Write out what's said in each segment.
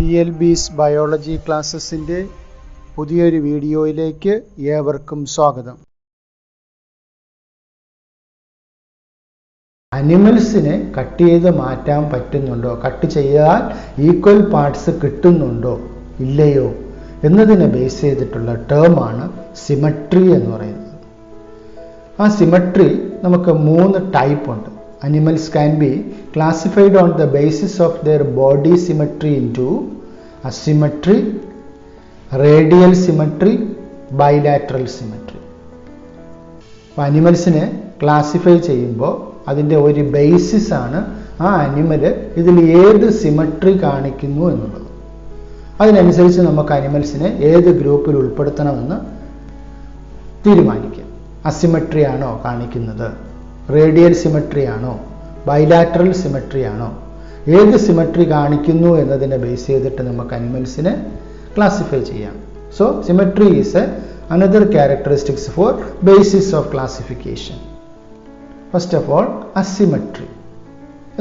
TLB's biology ക്ലാസ്സസിൻ്റെ പുതിയൊരു വീഡിയോയിലേക്ക് ഏവർക്കും സ്വാഗതം. അനിമൽസിനെ കട്ട് ചെയ്ത് മാറ്റാൻ പറ്റുന്നുണ്ടോ, കട്ട് ചെയ്താൽ ഈക്വൽ പാർട്സ് കിട്ടുന്നുണ്ടോ ഇല്ലയോ എന്നതിനെ ബേസ് ചെയ്തിട്ടുള്ള ടേമാണ് സിമട്രി എന്ന് പറയുന്നത്. ആ സിമട്രി നമുക്ക് 3 ടൈപ്പ് ഉണ്ട്. Animals can be classified on the basis of their body symmetry into asymmetry, radial symmetry, bilateral symmetry. അപ്പോൾ അനിമൽസിനെ ക്ലാസിഫൈ ചെയ്യുമ്പോൾ അതിൻ്റെ ഒരു ബേസിസ് ആണ് ആ അനിമൽ ഇതിൽ ഏത് സിമട്രി കാണിക്കുന്നു എന്നുള്ളത്. അതിനനുസരിച്ച് നമുക്ക് അനിമൽസിനെ ഏത് ഗ്രൂപ്പിൽ ഉൾപ്പെടുത്തണമെന്ന് തീരുമാനിക്കാം. അസിമട്രി ആണോ കാണിക്കുന്നത്, റേഡിയൽ സിമട്രി ആണോ, ബൈലാറ്ററൽ സിമട്രി ആണോ, ഏത് സിമട്രി കാണിക്കുന്നു എന്നതിനെ ബേസ് ചെയ്തിട്ട് നമുക്ക് അനിമൽസിനെ ക്ലാസിഫൈ ചെയ്യാം. So symmetry is another characteristics for basis of classification. First of all asymmetry.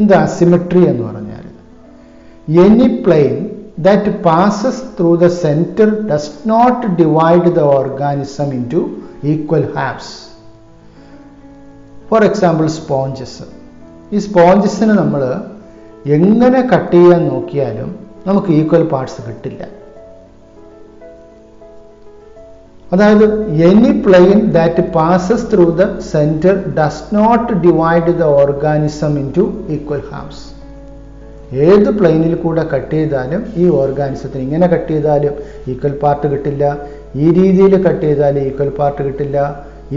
എന്താ അസിമട്രി എന്ന് പറഞ്ഞാൽ? Any plane that passes through the centre does not divide the organism into equal halves. For example sponges. ഈ സ്പോഞ്ചസിന് നമ്മൾ എങ്ങനെ cut ചെയ്യാൻ നോക്കിയാലും നമുക്ക് ഈക്വൽ പാർട്സ് കിട്ടില്ല. അതായത് any plane that passes through the centre does not divide the organism into equal halves. ഏത് പ്ലെയിനിൽ കൂടെ കട്ട് ചെയ്താലും ഈ ഓർഗാനിസത്തിന് ഇങ്ങനെ കട്ട് ചെയ്താലും ഈക്വൽ പാർട്ട് കിട്ടില്ല, ഈ രീതിയിൽ കട്ട് ചെയ്താലും ഈക്വൽ പാർട്ട് കിട്ടില്ല,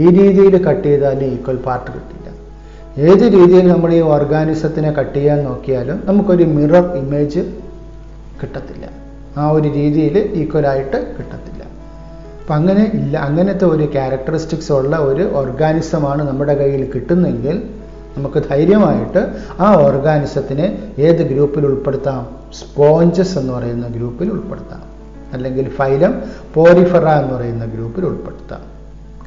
ഈ രീതിയിൽ കട്ട് ചെയ്താൽ ഈക്വൽ പാർട്ട് കിട്ടില്ല. ഏത് രീതിയിൽ നമ്മൾ ഈ ഓർഗാനിസത്തിനെ കട്ട് ചെയ്യാൻ നോക്കിയാലും നമുക്കൊരു മിറർ ഇമേജ് കിട്ടത്തില്ല, ആ ഒരു രീതിയിൽ ഈക്വലായിട്ട് കിട്ടത്തില്ല. അപ്പം അങ്ങനെ ഇല്ല, അങ്ങനത്തെ ഒരു ക്യാരക്ടറിസ്റ്റിക്സ് ഉള്ള ഒരു ഓർഗാനിസമാണ് നമ്മുടെ കയ്യിൽ കിട്ടുന്നെങ്കിൽ നമുക്ക് ധൈര്യമായിട്ട് ആ ഓർഗാനിസത്തിനെ ഏത് ഗ്രൂപ്പിൽ ഉൾപ്പെടുത്താം? സ്പോഞ്ചസ് എന്ന് പറയുന്ന ഗ്രൂപ്പിൽ ഉൾപ്പെടുത്താം, അല്ലെങ്കിൽ ഫൈലം പോരിഫെറ എന്ന് പറയുന്ന ഗ്രൂപ്പിൽ ഉൾപ്പെടുത്താം.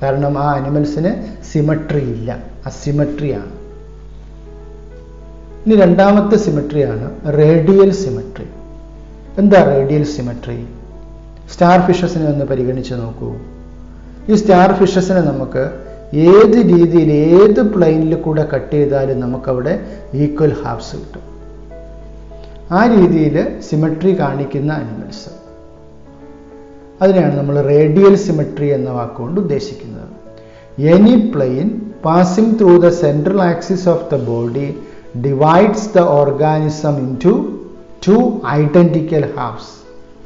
കാരണം ആ അനിമൽസിന് സിമട്രി ഇല്ല, അസിമട്രിയാണ്. ഇനി രണ്ടാമത്തെ സിമട്രിയാണ് റേഡിയൽ സിമട്രി. എന്താ റേഡിയൽ സിമട്രി? സ്റ്റാർ ഫിഷസിനെ ഒന്ന് പരിഗണിച്ച് നോക്കൂ. ഈ സ്റ്റാർ ഫിഷസിനെ നമുക്ക് ഏത് രീതിയിൽ ഏത് പ്ലെയിനിൽ കൂടെ കട്ട് ചെയ്താലും നമുക്കവിടെ ഈക്വൽ ഹാഫ്സ് കിട്ടും. ആ രീതിയിൽ സിമട്രി കാണിക്കുന്ന അനിമൽസ്, അതിനെയാണ് നമ്മൾ റേഡിയൽ സിമട്രി എന്ന വാക്കുകൊണ്ട് ഉദ്ദേശിക്കുന്നത്. Any plane passing through the central axis of the body divides the organism into 2 identical halves.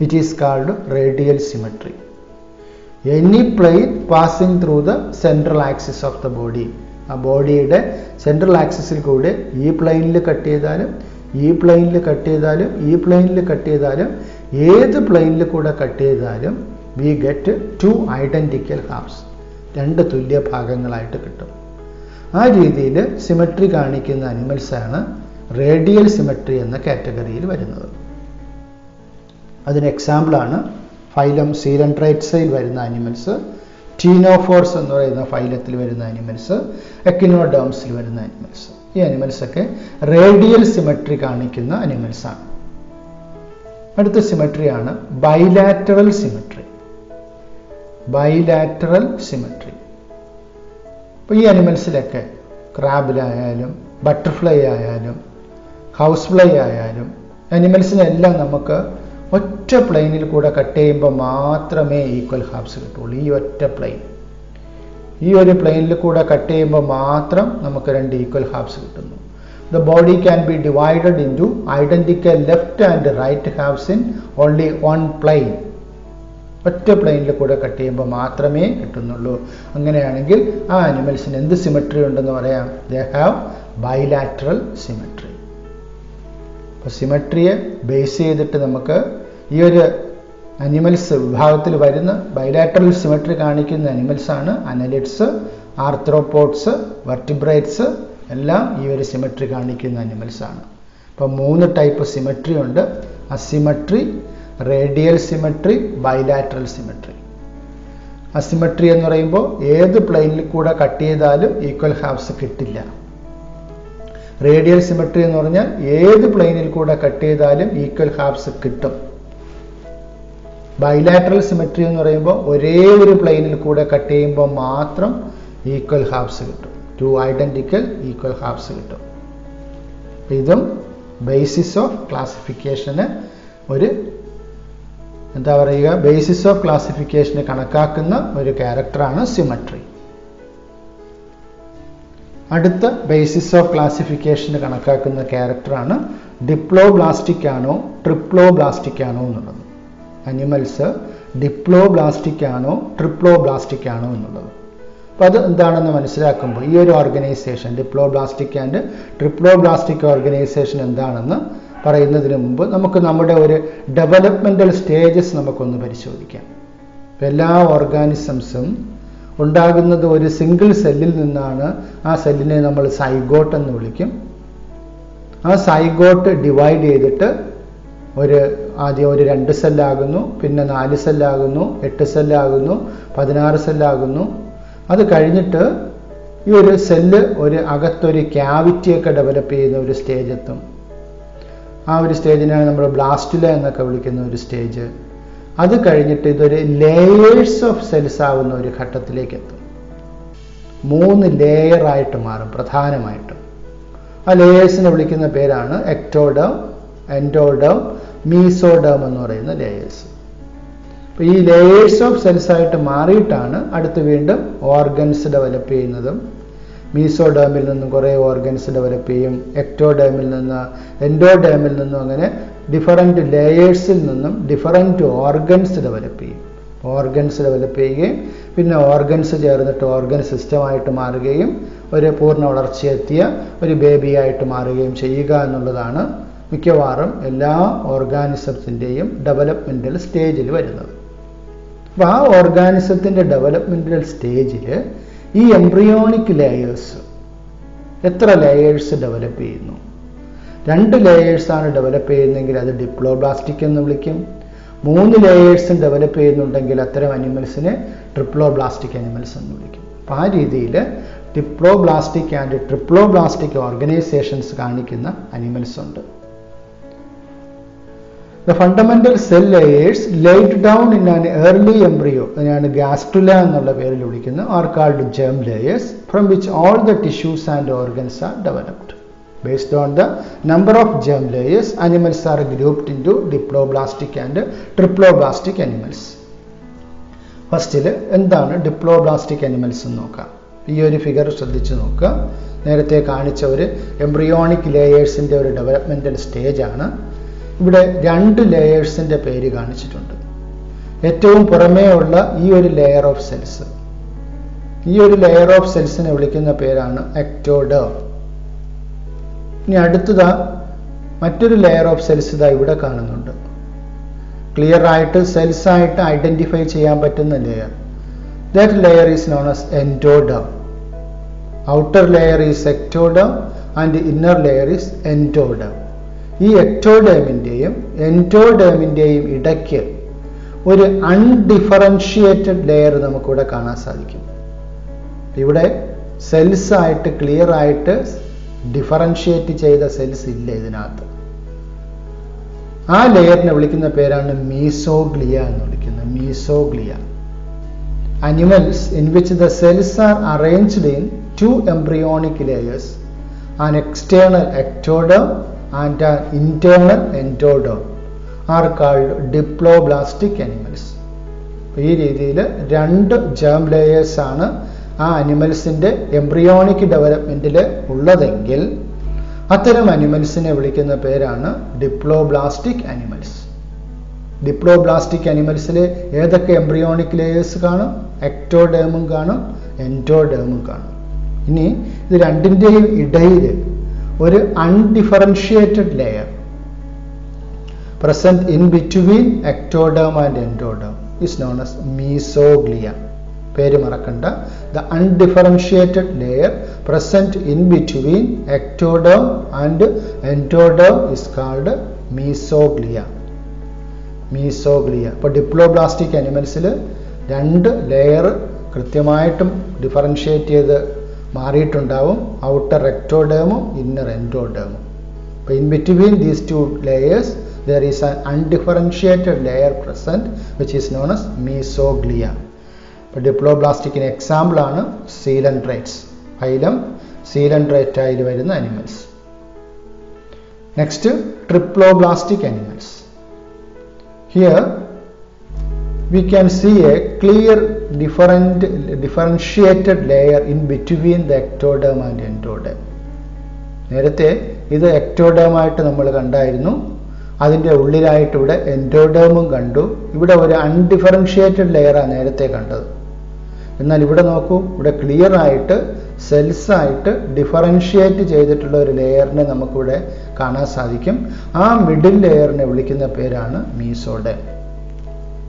It is called radial symmetry. Any plane passing through the central axis of the body, ആ ബോഡിയുടെ central ആക്സിസിൽ കൂടെ ഈ പ്ലെയിനിൽ cut ചെയ്താലും ഈ പ്ലെയിനിൽ cut ചെയ്താലും ഈ പ്ലെയിനിൽ കട്ട് ചെയ്താലും ഏത് പ്ലെയിനിൽ കൂടെ കട്ട് ചെയ്താലും വി ഗെറ്റ് 2 ഐഡന്റിക്കൽ ഹാഫ്സ്, 2 തുല്യ ഭാഗങ്ങളായിട്ട് കിട്ടും. ആ രീതിയിൽ സിമട്രി കാണിക്കുന്ന അനിമൽസാണ് റേഡിയൽ സിമട്രി എന്ന കാറ്റഗറിയിൽ വരുന്നത്. അതിന് എക്സാമ്പിളാണ് ഫൈലം സീലൻട്രൈറ്റ്സിൽ വരുന്ന അനിമൽസ്, ടീനോഫോർസ് എന്ന് പറയുന്ന ഫൈലത്തിൽ വരുന്ന അനിമൽസ്, എക്കിനോഡേംസിൽ വരുന്ന അനിമൽസ്. ഈ അനിമൽസൊക്കെ റേഡിയൽ സിമട്രി കാണിക്കുന്ന അനിമൽസാണ്. അടുത്ത സിമട്രിയാണ് ബൈലാറ്ററൽ സിമട്രി. Bilateral symmetry. അപ്പോൾ ഈ അനിമൽസിലൊക്കെ ക്രാബിലായാലും ബട്ടർഫ്ലൈ ആയാലും ഹൗസ് ഫ്ലൈ ആയാലും അനിമൽസിനെല്ലാം നമുക്ക് ഒറ്റ പ്ലെയിനിൽ കൂടെ കട്ട് ചെയ്യുമ്പോൾ മാത്രമേ ഈക്വൽ ഹാഫ്സ് കിട്ടുള്ളൂ. ഈ ഒറ്റ പ്ലെയിൻ, ഈ ഒരു പ്ലെയിനിൽ കൂടെ കട്ട് ചെയ്യുമ്പോൾ മാത്രം നമുക്ക് 2 ഈക്വൽ ഹാഫ്സ് കിട്ടുന്നു. The body can be divided into identical left and right halves in only one plane. ഒറ്റ പ്ലെയിനിൽ കൂടെ കട്ട് ചെയ്യുമ്പോൾ മാത്രമേ കിട്ടുന്നുള്ളൂ. അങ്ങനെയാണെങ്കിൽ ആ അനിമൽസിന് എന്ത് സിമട്രി ഉണ്ടെന്ന് പറയാം? They have bilateral symmetry. അപ്പോൾ സിമട്രിയെ ബേസ് ചെയ്തിട്ട് നമുക്ക് ഈ ഒരു അനിമൽസ് വിഭാഗത്തിൽ വരുന്ന ബൈലാറ്ററൽ സിമട്രി കാണിക്കുന്ന അനിമൽസാണ് അനലിഡ്സ്, ആർത്രോപോഡ്സ്, വെർട്ടിബ്രേറ്റ്സ് എല്ലാം ഈ ഒരു സിമട്രി കാണിക്കുന്ന അനിമൽസാണ്. അപ്പോൾ 3 ടൈപ്പ് സിമട്രി ഉണ്ട്: asymmetry, radial symmetry, bilateral symmetry. Asymmetry എന്ന് പറയുമ്പോൾ ഏത് പ്ലെയിനിൽ കൂടെ കട്ട് ചെയ്താലും ഈക്വൽ ഹാഫ്സ് കിട്ടില്ല. റേഡിയൽ സിമട്രി എന്ന് പറഞ്ഞാൽ ഏത് പ്ലെയിനിൽ കൂടെ കട്ട് ചെയ്താലും ഈക്വൽ ഹാഫ്സ് കിട്ടും. ബൈലാറ്ററൽ സിമെട്രി എന്ന് പറയുമ്പോൾ ഒരേ ഒരു പ്ലെയിനിൽ കൂടെ കട്ട് ചെയ്യുമ്പോൾ മാത്രം ഈക്വൽ ഹാഫ്സ് കിട്ടും. 2 ഐഡന്റിക്കൽ ഈക്വൽ ഹാഫ്സ് കിട്ടും. ഇതും ബേസിസ് ഓഫ് ക്ലാസിഫിക്കേഷന് ഒരു എന്താ പറയുക, ബേസിസ് ഓഫ് ക്ലാസിഫിക്കേഷന് കണക്കാക്കുന്ന ഒരു ക്യാരക്ടറാണ് സിമെട്രി. അടുത്ത ബേസിസ് ഓഫ് ക്ലാസിഫിക്കേഷന് കണക്കാക്കുന്ന ക്യാരക്ടറാണ് ഡിപ്ലോബ്ലാസ്റ്റിക് ആണോ ട്രിപ്ലോബ്ലാസ്റ്റിക് ആണോ എന്നുള്ളത്. അനിമൽസ് ഡിപ്ലോബ്ലാസ്റ്റിക് ആണോ ട്രിപ്ലോബ്ലാസ്റ്റിക് ആണോ എന്നുള്ളത്. അപ്പോൾ അത് എന്താണെന്ന് മനസ്സിലാക്കുമ്പോൾ ഈ ഒരു organisation diploblastic and triploblastic organisation എന്താണെന്ന് പറയുന്നതിന് മുമ്പ് നമുക്ക് നമ്മുടെ ഒരു ഡെവലപ്മെൻ്റൽ സ്റ്റേജസ് നമുക്കൊന്ന് പരിശോധിക്കാം. എല്ലാ ഓർഗാനിസംസും ഉണ്ടാകുന്നത് ഒരു സിംഗിൾ സെല്ലിൽ നിന്നാണ്. ആ സെല്ലിനെ നമ്മൾ സൈഗോട്ട് എന്ന് വിളിക്കും. ആ സൈഗോട്ട് ഡിവൈഡ് ചെയ്തിട്ട് ആദ്യം ഒരു 2 സെല്ലാകുന്നു, പിന്നെ 4 സെല്ലാകുന്നു, 8 സെല്ലാകുന്നു, 16 സെല്ലാകുന്നു. അത് കഴിഞ്ഞിട്ട് ഈ ഒരു സെല്ല് അകത്തൊരു ക്യാവിറ്റിയൊക്കെ ഡെവലപ്പ് ചെയ്യുന്ന ഒരു സ്റ്റേജ് എത്തും. ആ ഒരു സ്റ്റേജിനാണ് നമ്മൾ ബ്ലാസ്റ്റുല എന്നൊക്കെ വിളിക്കുന്ന ഒരു സ്റ്റേജ്. അത് കഴിഞ്ഞിട്ട് ഇതൊരു ലേയേഴ്സ് ഓഫ് സെൽസ് ആവുന്ന ഒരു ഘട്ടത്തിലേക്ക് എത്തും. 3 ലെയറായിട്ട് മാറും പ്രധാനമായിട്ടും. ആ ലേയേഴ്സിനെ വിളിക്കുന്ന പേരാണ് എക്ടോഡേം, എൻഡോഡേം, മീസോഡേം എന്ന് പറയുന്ന ലേയേഴ്സ്. അപ്പോൾ ഈ ലേയേഴ്സ് ഓഫ് സെൽസ് ആയിട്ട് മാറിയിട്ടാണ് അടുത്ത് വീണ്ടും ഓർഗൻസ് ഡെവലപ്പ് ചെയ്യുന്നതും. മീസോഡേമിൽ നിന്നും കുറേ ഓർഗൻസ് ഡെവലപ്പ് ചെയ്യും, എക്ടോഡേമിൽ നിന്ന്, എൻഡോഡേമിൽ നിന്നും, അങ്ങനെ ഡിഫറൻറ്റ് ലേയേഴ്സിൽ നിന്നും ഡിഫറൻറ്റ് ഓർഗൻസ് ഡെവലപ്പ് ചെയ്യും. ഓർഗൻസ് ഡെവലപ്പ് ചെയ്യുകയും പിന്നെ ഓർഗൻസ് ചേർന്നിട്ട് ഓർഗൻ സിസ്റ്റമായിട്ട് മാറുകയും ഒരു പൂർണ്ണ വളർച്ചയെത്തിയ ഒരു ബേബിയായിട്ട് മാറുകയും ചെയ്യുക എന്നുള്ളതാണ് മിക്കവാറും എല്ലാ ഓർഗാനിസത്തിൻ്റെയും ഡെവലപ്മെൻ്റൽ സ്റ്റേജിൽ വരുന്നത്. അപ്പോൾ ആ ഓർഗാനിസത്തിൻ്റെ ഡെവലപ്മെൻ്റൽ സ്റ്റേജിൽ ഈ എംബ്രിയോണിക് ലെയേഴ്സ് എത്ര ലെയേഴ്സ് ഡെവലപ്പ് ചെയ്യുന്നു? 2 ലെയേഴ്സാണ് ഡെവലപ്പ് ചെയ്യുന്നതെങ്കിൽ അത് ഡിപ്ലോബ്ലാസ്റ്റിക് എന്ന് വിളിക്കും. 3 ലെയേഴ്സും ഡെവലപ്പ് ചെയ്യുന്നുണ്ടെങ്കിൽ അത്തരം അനിമൽസിനെ ട്രിപ്ലോബ്ലാസ്റ്റിക് അനിമൽസ് എന്ന് വിളിക്കും. അപ്പോൾ ആ രീതിയിൽ ഡിപ്ലോബ്ലാസ്റ്റിക് ആൻഡ് ട്രിപ്ലോബ്ലാസ്റ്റിക് ഓർഗനൈസേഷൻസ് കാണിക്കുന്ന അനിമൽസ് ഉണ്ട്. The fundamental cell layers laid down in an early embryo, അതിനാണ് ഗാസ്ട്രുല എന്നുള്ള പേരിൽ വിളിക്കുന്നത്, are called germ layers from which all the tissues and organs are developed. Based on the number of germ layers, animals are grouped into diploblastic and triploblastic animals. ഫസ്റ്റിൽ എന്താണ് diploblastic animals എന്ന് നോക്കാം. ഈ ഒരു ഫിഗർ ശ്രദ്ധിച്ച് നോക്കുക. നേരത്തെ കാണിച്ച ഒരു എംബ്രിയോണിക് ലേയേഴ്സിൻ്റെ ഒരു ഡെവലപ്മെൻ്റൽ സ്റ്റേജാണ്. ഇവിടെ 2 ലെയേഴ്സിൻ്റെ പേര് കാണിച്ചിട്ടുണ്ട്. ഏറ്റവും പുറമേ ഉള്ള ഈ ഒരു ലെയർ ഓഫ് സെൽസ്, ഈ ഒരു ലെയർ ഓഫ് സെൽസിനെ വിളിക്കുന്ന പേരാണ് എക്ടോഡേം. ഇനി അടുത്തതാ മറ്റൊരു ലെയർ ഓഫ് സെൽസ് ഇതാ ഇവിടെ കാണുന്നുണ്ട്. ക്ലിയർ ആയിട്ട് സെൽസ് ആയിട്ട് ഐഡന്റിഫൈ ചെയ്യാൻ പറ്റുന്ന layer. That layer is known as endoderm. Outer layer is ectoderm and inner layer is endoderm. ഈ എക്ടോഡേമിൻ്റെയും എൻഡോഡേമിൻ്റെയും ഇടയ്ക്ക് ഒരു അൺഡിഫറൻഷിയേറ്റഡ് ലെയർ നമുക്കിവിടെ കാണാൻ സാധിക്കും. ഇവിടെ സെൽസ് ആയിട്ട് ക്ലിയർ ആയിട്ട് ഡിഫറൻഷിയേറ്റ് ചെയ്ത സെൽസ് ഇല്ല ഇതിനകത്ത്. ആ ലെയറിനെ വിളിക്കുന്ന പേരാണ് മീസോഗ്ലിയ എന്ന് വിളിക്കുന്നത്. Mesoglea. Animals in which the cells are arranged in 2 embryonic layers, an external ectoderm and an internal endoderm, are called diploblastic animals. ഈ രീതിയിൽ 2 germ layers ആണ് ആ അനിമൽസിൻ്റെ എംബ്രിയോണിക് ഡെവലപ്മെൻറ്റിൽ ഉള്ളതെങ്കിൽ അത്തരം അനിമൽസിനെ വിളിക്കുന്ന പേരാണ് ഡിപ്ലോബ്ലാസ്റ്റിക് അനിമൽസ്. ഡിപ്ലോബ്ലാസ്റ്റിക് അനിമൽസിൽ ഏതൊക്കെ എംബ്രിയോണിക് ലേയേഴ്സ് കാണും? എക്ടോഡേമും കാണും, എൻഡോഡേമും കാണും. ഇനി ഇത് രണ്ടിൻ്റെയും ഇടയിൽ ഒരു undifferentiated layer present in between ectoderm and endoderm is known as mesoglea. പേര് മറക്കണ്ട. The undifferentiated layer present in between ectoderm and endoderm is called mesoglea. Mesoglea. അപ്പോൾ ഡിപ്ലോബ്ലാസ്റ്റിക് അനിമൽസിൽ 2 ലെയർ കൃത്യമായിട്ടും ഡിഫറൻഷിയേറ്റ് ചെയ്ത് മാറിയിട്ടുണ്ടാവും. ഔട്ടർ എക്ടോഡേമും ഇന്നർ എൻഡോഡേമും. അപ്പോൾ in between these 2 layers there is an undifferentiated layer present which is known as mesoglia. ഇപ്പോൾ ഡിപ്ലോബ്ലാസ്റ്റിക്കിന് example ആണ് സീലൻഡ്രേറ്റ്സ്. ഫൈലം സീലൻഡ്രേറ്റായിൽ വരുന്ന animals. Next triploblastic animals. Here we can see a clear differentiated layer in between the ectoderm and endoderm. നേരത്തെ ഇത് ectoderm ആയിട്ട് നമ്മൾ കണ്ടായിരുന്നു. അതിൻ്റെ ഉള്ളിലായിട്ട് ഇവിടെ എൻഡോഡേമും കണ്ടു. ഇവിടെ ഒരു അൺഡിഫറൻഷിയേറ്റഡ് ലെയറാണ് നേരത്തെ കണ്ടത്. എന്നാൽ ഇവിടെ നോക്കൂ, ഇവിടെ ക്ലിയർ ആയിട്ട് സെൽസ് ആയിട്ട് ഡിഫറൻഷിയേറ്റ് ചെയ്തിട്ടുള്ള ഒരു ലെയറിനെ നമുക്കിവിടെ കാണാൻ സാധിക്കും. ആ മിഡിൽ ലെയറിനെ വിളിക്കുന്ന പേരാണ് മീസോഡേം.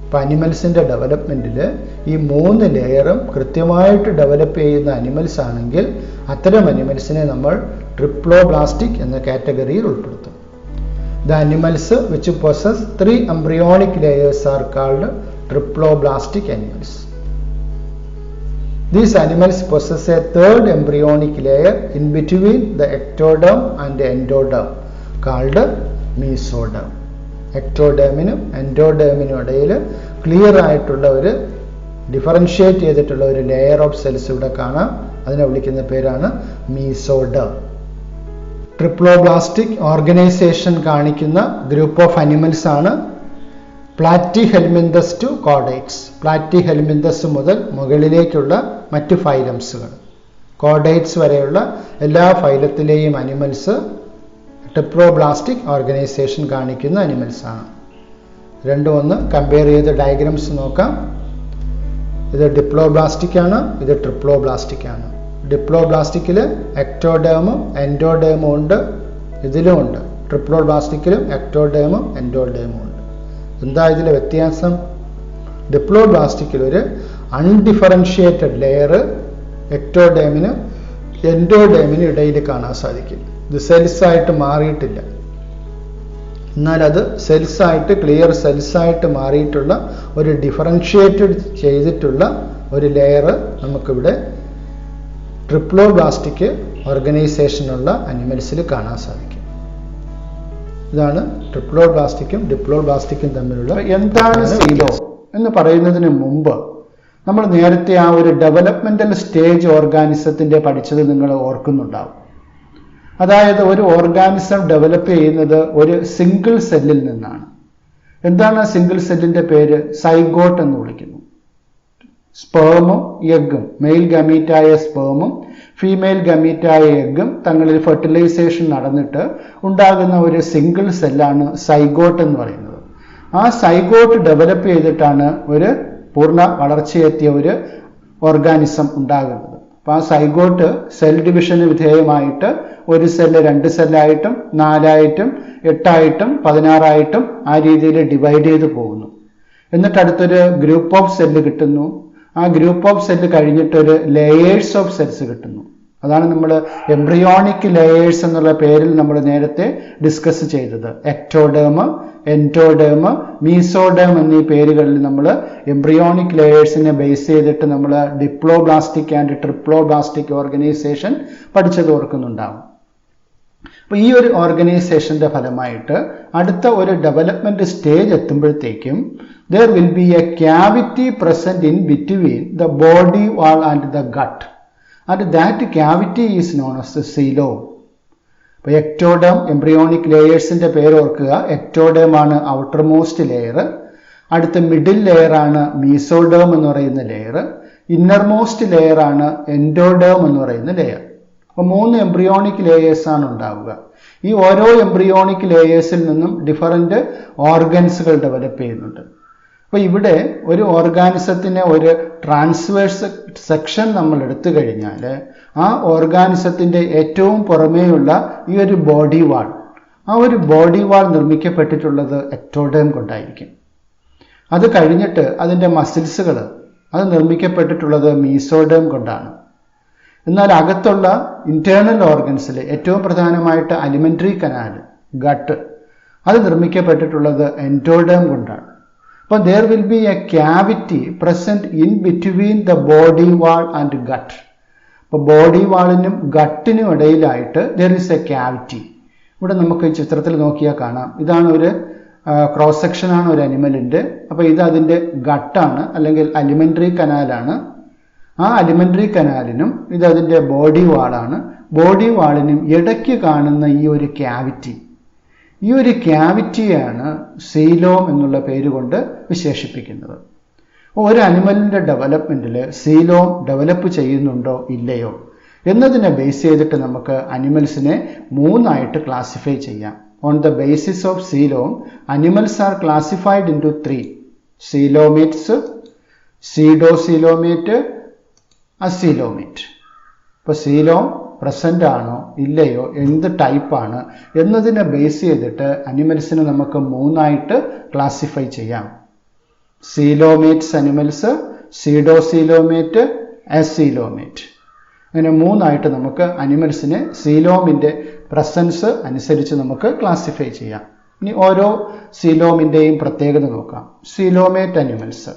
ഇപ്പോൾ അനിമൽസിൻ്റെ ഡെവലപ്മെൻറ്റിൽ ഈ 3 ലെയറും കൃത്യമായിട്ട് ഡെവലപ്പ് ചെയ്യുന്ന അനിമൽസ് ആണെങ്കിൽ അത്തരം അനിമൽസിനെ നമ്മൾ ട്രിപ്ലോബ്ലാസ്റ്റിക് എന്ന കാറ്റഗറിയിൽ ഉൾപ്പെടുത്തും. The animals which possess 3 embryonic layers are called triploblastic animals. These animals possess a 3rd embryonic layer in between the ectoderm and the endoderm called mesoderm. എക്ടോഡേമിനും എൻഡോഡേമിനും ഇടയിൽ ക്ലിയർ ആയിട്ടുള്ള ഒരു ഡിഫറൻഷിയേറ്റ് ചെയ്തിട്ടുള്ള ഒരു ലെയർ ഓഫ് സെൽസ് ഇവിടെ കാണാം. അതിനെ വിളിക്കുന്ന പേരാണ് മീസോഡേം. ട്രിപ്ലോബ്ലാസ്റ്റിക് ഓർഗനൈസേഷൻ കാണിക്കുന്ന ഗ്രൂപ്പ് ഓഫ് അനിമൽസ് ആണ് പ്ലാറ്റിഹെൽമിന്തസ് ടു കോഡൈറ്റ്സ്. പ്ലാറ്റിഹെൽമിന്തസ് മുതൽ മുകളിലേക്കുള്ള മറ്റ് ഫൈലംസുകൾ, കോഡൈറ്റ്സ് വരെയുള്ള എല്ലാ ഫൈലത്തിലെയും അനിമൽസ് ട്രിപ്ലോബ്ലാസ്റ്റിക് ഓർഗനൈസേഷൻ കാണിക്കുന്ന അനിമൽസ് ആണ്. രണ്ടും ഒന്ന് കമ്പയർ ചെയ്ത് ഡയഗ്രാംസ് നോക്കാം. ഇത് ഡിപ്ലോബ്ലാസ്റ്റിക് ആണ്, ഇത് ട്രിപ്ലോബ്ലാസ്റ്റിക് ആണ്. ഡിപ്ലോബ്ലാസ്റ്റിക്കിൽ എക്ടോഡേമും എൻഡോഡേമും ഉണ്ട്, ഇതിലും ഉണ്ട്. ട്രിപ്ലോബ്ലാസ്റ്റിക്കിലും എക്ടോഡേമും എൻഡോഡേമും ഉണ്ട്. എന്താ ഇതിലെ വ്യത്യാസം? ഡിപ്ലോബ്ലാസ്റ്റിക്കിൽ ഒരു അൺഡിഫറൻഷിയേറ്റഡ് ലെയർ എക്ടോഡേമിനും എൻഡോഡേമിനും ഇടയിൽ കാണാൻ സാധിക്കും. ഇത് സെൽസായിട്ട് മാറിയിട്ടില്ല. എന്നാൽ അത് സെൽസായിട്ട് ക്ലിയർ സെൽസായിട്ട് മാറിയിട്ടുള്ള ഒരു ഡിഫറൻഷിയേറ്റഡ് ചെയ്തിട്ടുള്ള ഒരു ലെയർ നമുക്കിവിടെ ട്രിപ്ലോബ്ലാസ്റ്റിക് ഓർഗനൈസേഷനുള്ള അനിമൽസിൽ കാണാൻ സാധിക്കും. ഇതാണ് ട്രിപ്ലോബ്ലാസ്റ്റിക്കും ഡിപ്ലോബ്ലാസ്റ്റിക്കും തമ്മിലുള്ള. എന്താണ് സീലോ എന്ന് പറയുന്നതിന് മുമ്പ് നമ്മൾ നേരത്തെ ആ ഒരു ഡെവലപ്മെന്റൽ സ്റ്റേജ് ഓർഗാനിസത്തിന്റെ പഠിച്ചത് നിങ്ങൾ ഓർക്കുന്നുണ്ടാവും. അതായത് ഒരു ഓർഗാനിസം ഡെവലപ്പ് ചെയ്യുന്നത് ഒരു സിംഗിൾ സെല്ലിൽ നിന്നാണ്. എന്താണ് ആ സിംഗിൾ സെല്ലിന്റെ പേര്? സൈഗോട്ട് എന്ന് വിളിക്കുന്നു. സ്പേമും എഗ്ഗും, മെയിൽ ഗമീറ്റായ സ്പേമും ഫീമെയിൽ ഗമീറ്റായ എഗ്ഗും തങ്ങളിൽ ഫെർട്ടിലൈസേഷൻ നടന്നിട്ട് ഉണ്ടാകുന്ന ഒരു സിംഗിൾ സെല്ലാണ് സൈഗോട്ട് എന്ന് പറയുന്നത്. ആ സൈഗോട്ട് ഡെവലപ്പ് ചെയ്തിട്ടാണ് ഒരു പൂർണ്ണ വളർച്ചയെത്തിയ ഒരു ഓർഗാനിസം ഉണ്ടാകുന്നത്. അപ്പോൾ ആ സൈഗോട്ട് സെൽ ഡിവിഷന് വിധേയമായിട്ട് ഒരു സെല്ല് 2 സെല്ലായിട്ടും 4ആയിട്ടും 8ആയിട്ടും 16ആയിട്ടും ആ രീതിയിൽ ഡിവൈഡ് ചെയ്ത് പോകുന്നു. എന്നിട്ട് അടുത്തൊരു ഗ്രൂപ്പ് ഓഫ് സെല്ല് കിട്ടുന്നു. ആ ഗ്രൂപ്പ് ഓഫ് സെല്ല് കഴിഞ്ഞിട്ടൊരു ലെയേഴ്സ് ഓഫ് സെൽസ് കിട്ടുന്നു. അതാണ് നമ്മൾ എംബ്രിയോണിക് ലെയേഴ്സ് എന്നുള്ള പേരിൽ നമ്മൾ നേരത്തെ ഡിസ്കസ് ചെയ്തത്. എക്ടോഡേം, എൻഡോഡേം, മീസോഡേം എന്നീ പേരുകളിൽ നമ്മൾ എംബ്രിയോണിക് ലെയേഴ്സിനെ ബേസ് ചെയ്തിട്ട് നമ്മൾ ഡിപ്ലോബ്ലാസ്റ്റിക് ആൻഡ് ട്രിപ്ലോബ്ലാസ്റ്റിക് ഓർഗനൈസേഷൻ പഠിച്ചത് ഓർക്കുന്നുണ്ടാവും. അപ്പോൾ ഈ ഒരു ഓർഗനൈസേഷന്റെ ഫലമായിട്ട് അടുത്ത ഒരു ഡെവലപ്മെന്റ് സ്റ്റേജ് എത്തുമ്പോഴത്തേക്കും there will be a cavity present in between the body wall and the gut, and that cavity is known as the coelom. അപ്പോൾ എക്ടോഡേം എംബ്രിയോണിക് ലെയേഴ്സിന്റെ പേര് ഓർക്കുക. എക്ടോഡേം ആണ് ഔട്ടർ മോസ്റ്റ് ലെയർ. അടുത്ത മിഡിൽ ലെയർ ആണ് mesoderm എന്ന് പറയുന്ന layer. Inner most layer ആണ് endoderm എന്ന് പറയുന്ന ലെയർ. അപ്പോൾ 3 എംബ്രിയോണിക് ലേയേഴ്സ് ആണ് ഉണ്ടാവുക. ഈ ഓരോ എംബ്രിയോണിക് ലേയേഴ്സിൽ നിന്നും ഡിഫറൻറ്റ് ഓർഗൻസുകൾ ഡെവലപ്പ് ചെയ്യുന്നുണ്ട്. അപ്പോൾ ഇവിടെ ഒരു ഓർഗാനിസത്തിന് ഒരു ട്രാൻസ്വേഴ്സ് സെക്ഷൻ നമ്മൾ എടുത്തു കഴിഞ്ഞാൽ ആ ഓർഗാനിസത്തിൻ്റെ ഏറ്റവും പുറമേയുള്ള ഈ ഒരു ബോഡി വാൾ, ആ ഒരു ബോഡി വാൾ നിർമ്മിക്കപ്പെട്ടിട്ടുള്ളത് എക്ടോഡേം കൊണ്ടായിരിക്കും. അത് കഴിഞ്ഞിട്ട് അതിൻ്റെ മസിൽസുകൾ അത് നിർമ്മിക്കപ്പെട്ടിട്ടുള്ളത് മീസോഡേം കൊണ്ടാണ്. എന്നാൽ അകത്തുള്ള ഇന്റേണൽ ഓർഗൻസിൽ ഏറ്റവും പ്രധാനമായിട്ട് അലിമെന്ററി കനാൽ, ഗട്ട്, അത് നിർമ്മിക്കപ്പെട്ടിട്ടുള്ളത് എൻഡോഡേം കൊണ്ടാണ്. അപ്പോൾ there will be a cavity present in between the body wall and gut. അപ്പോൾ body വാളിനും ഗട്ടിനും ഇടയിലായിട്ട് there is a cavity. ഇവിടെ നമുക്ക് ഈ ചിത്രത്തിൽ നോക്കിയാൽ കാണാം. ഇതാണ് ഒരു ക്രോസ് സെക്ഷനാണ് ഒരു അനിമലിൻ്റെ. അപ്പോൾ ഇത് അതിൻ്റെ ഗട്ടാണ് അല്ലെങ്കിൽ അലിമെൻ്ററി കനാലാണ്. ആ അലിമെൻ്ററി കനാലിനും ഇത് അതിൻ്റെ ബോഡി വാളാണ്. ബോഡി വാളിനും ഇടയ്ക്ക് കാണുന്ന ഈ ഒരു ക്യാവിറ്റി, ഈ ഒരു ക്യാവിറ്റിയാണ് സീലോം എന്നുള്ള പേര് കൊണ്ട് വിശേഷിപ്പിക്കുന്നത്. ഒരു അനിമലിൻ്റെ ഡെവലപ്മെൻറ്റിൽ സീലോം ഡെവലപ്പ് ചെയ്യുന്നുണ്ടോ ഇല്ലയോ എന്നതിനെ ബേസ് ചെയ്തിട്ട് നമുക്ക് അനിമൽസിനെ മൂന്നായിട്ട് ക്ലാസിഫൈ ചെയ്യാം. On the basis of coelom, animals are classified into three: coelomates, pseudocoelomate, acoelomate. ഇപ്പോൾ coelom പ്രസൻ്റ് ആണോ ഇല്ലയോ, എന്ത് ടൈപ്പാണ് എന്നതിനെ ബേസ് ചെയ്തിട്ട് അനിമൽസിനെ നമുക്ക് മൂന്നായിട്ട് ക്ലാസിഫൈ ചെയ്യാം. Coelomates animals, pseudocoelomate, acoelomate. അങ്ങനെ മൂന്നായിട്ട് നമുക്ക് അനിമൽസിനെ സീലോമിൻ്റെ പ്രസൻസ് അനുസരിച്ച് നമുക്ക് ക്ലാസിഫൈ ചെയ്യാം. ഇനി ഓരോ സീലോമിൻ്റെയും പ്രത്യേകത നോക്കാം. Coelomate animals.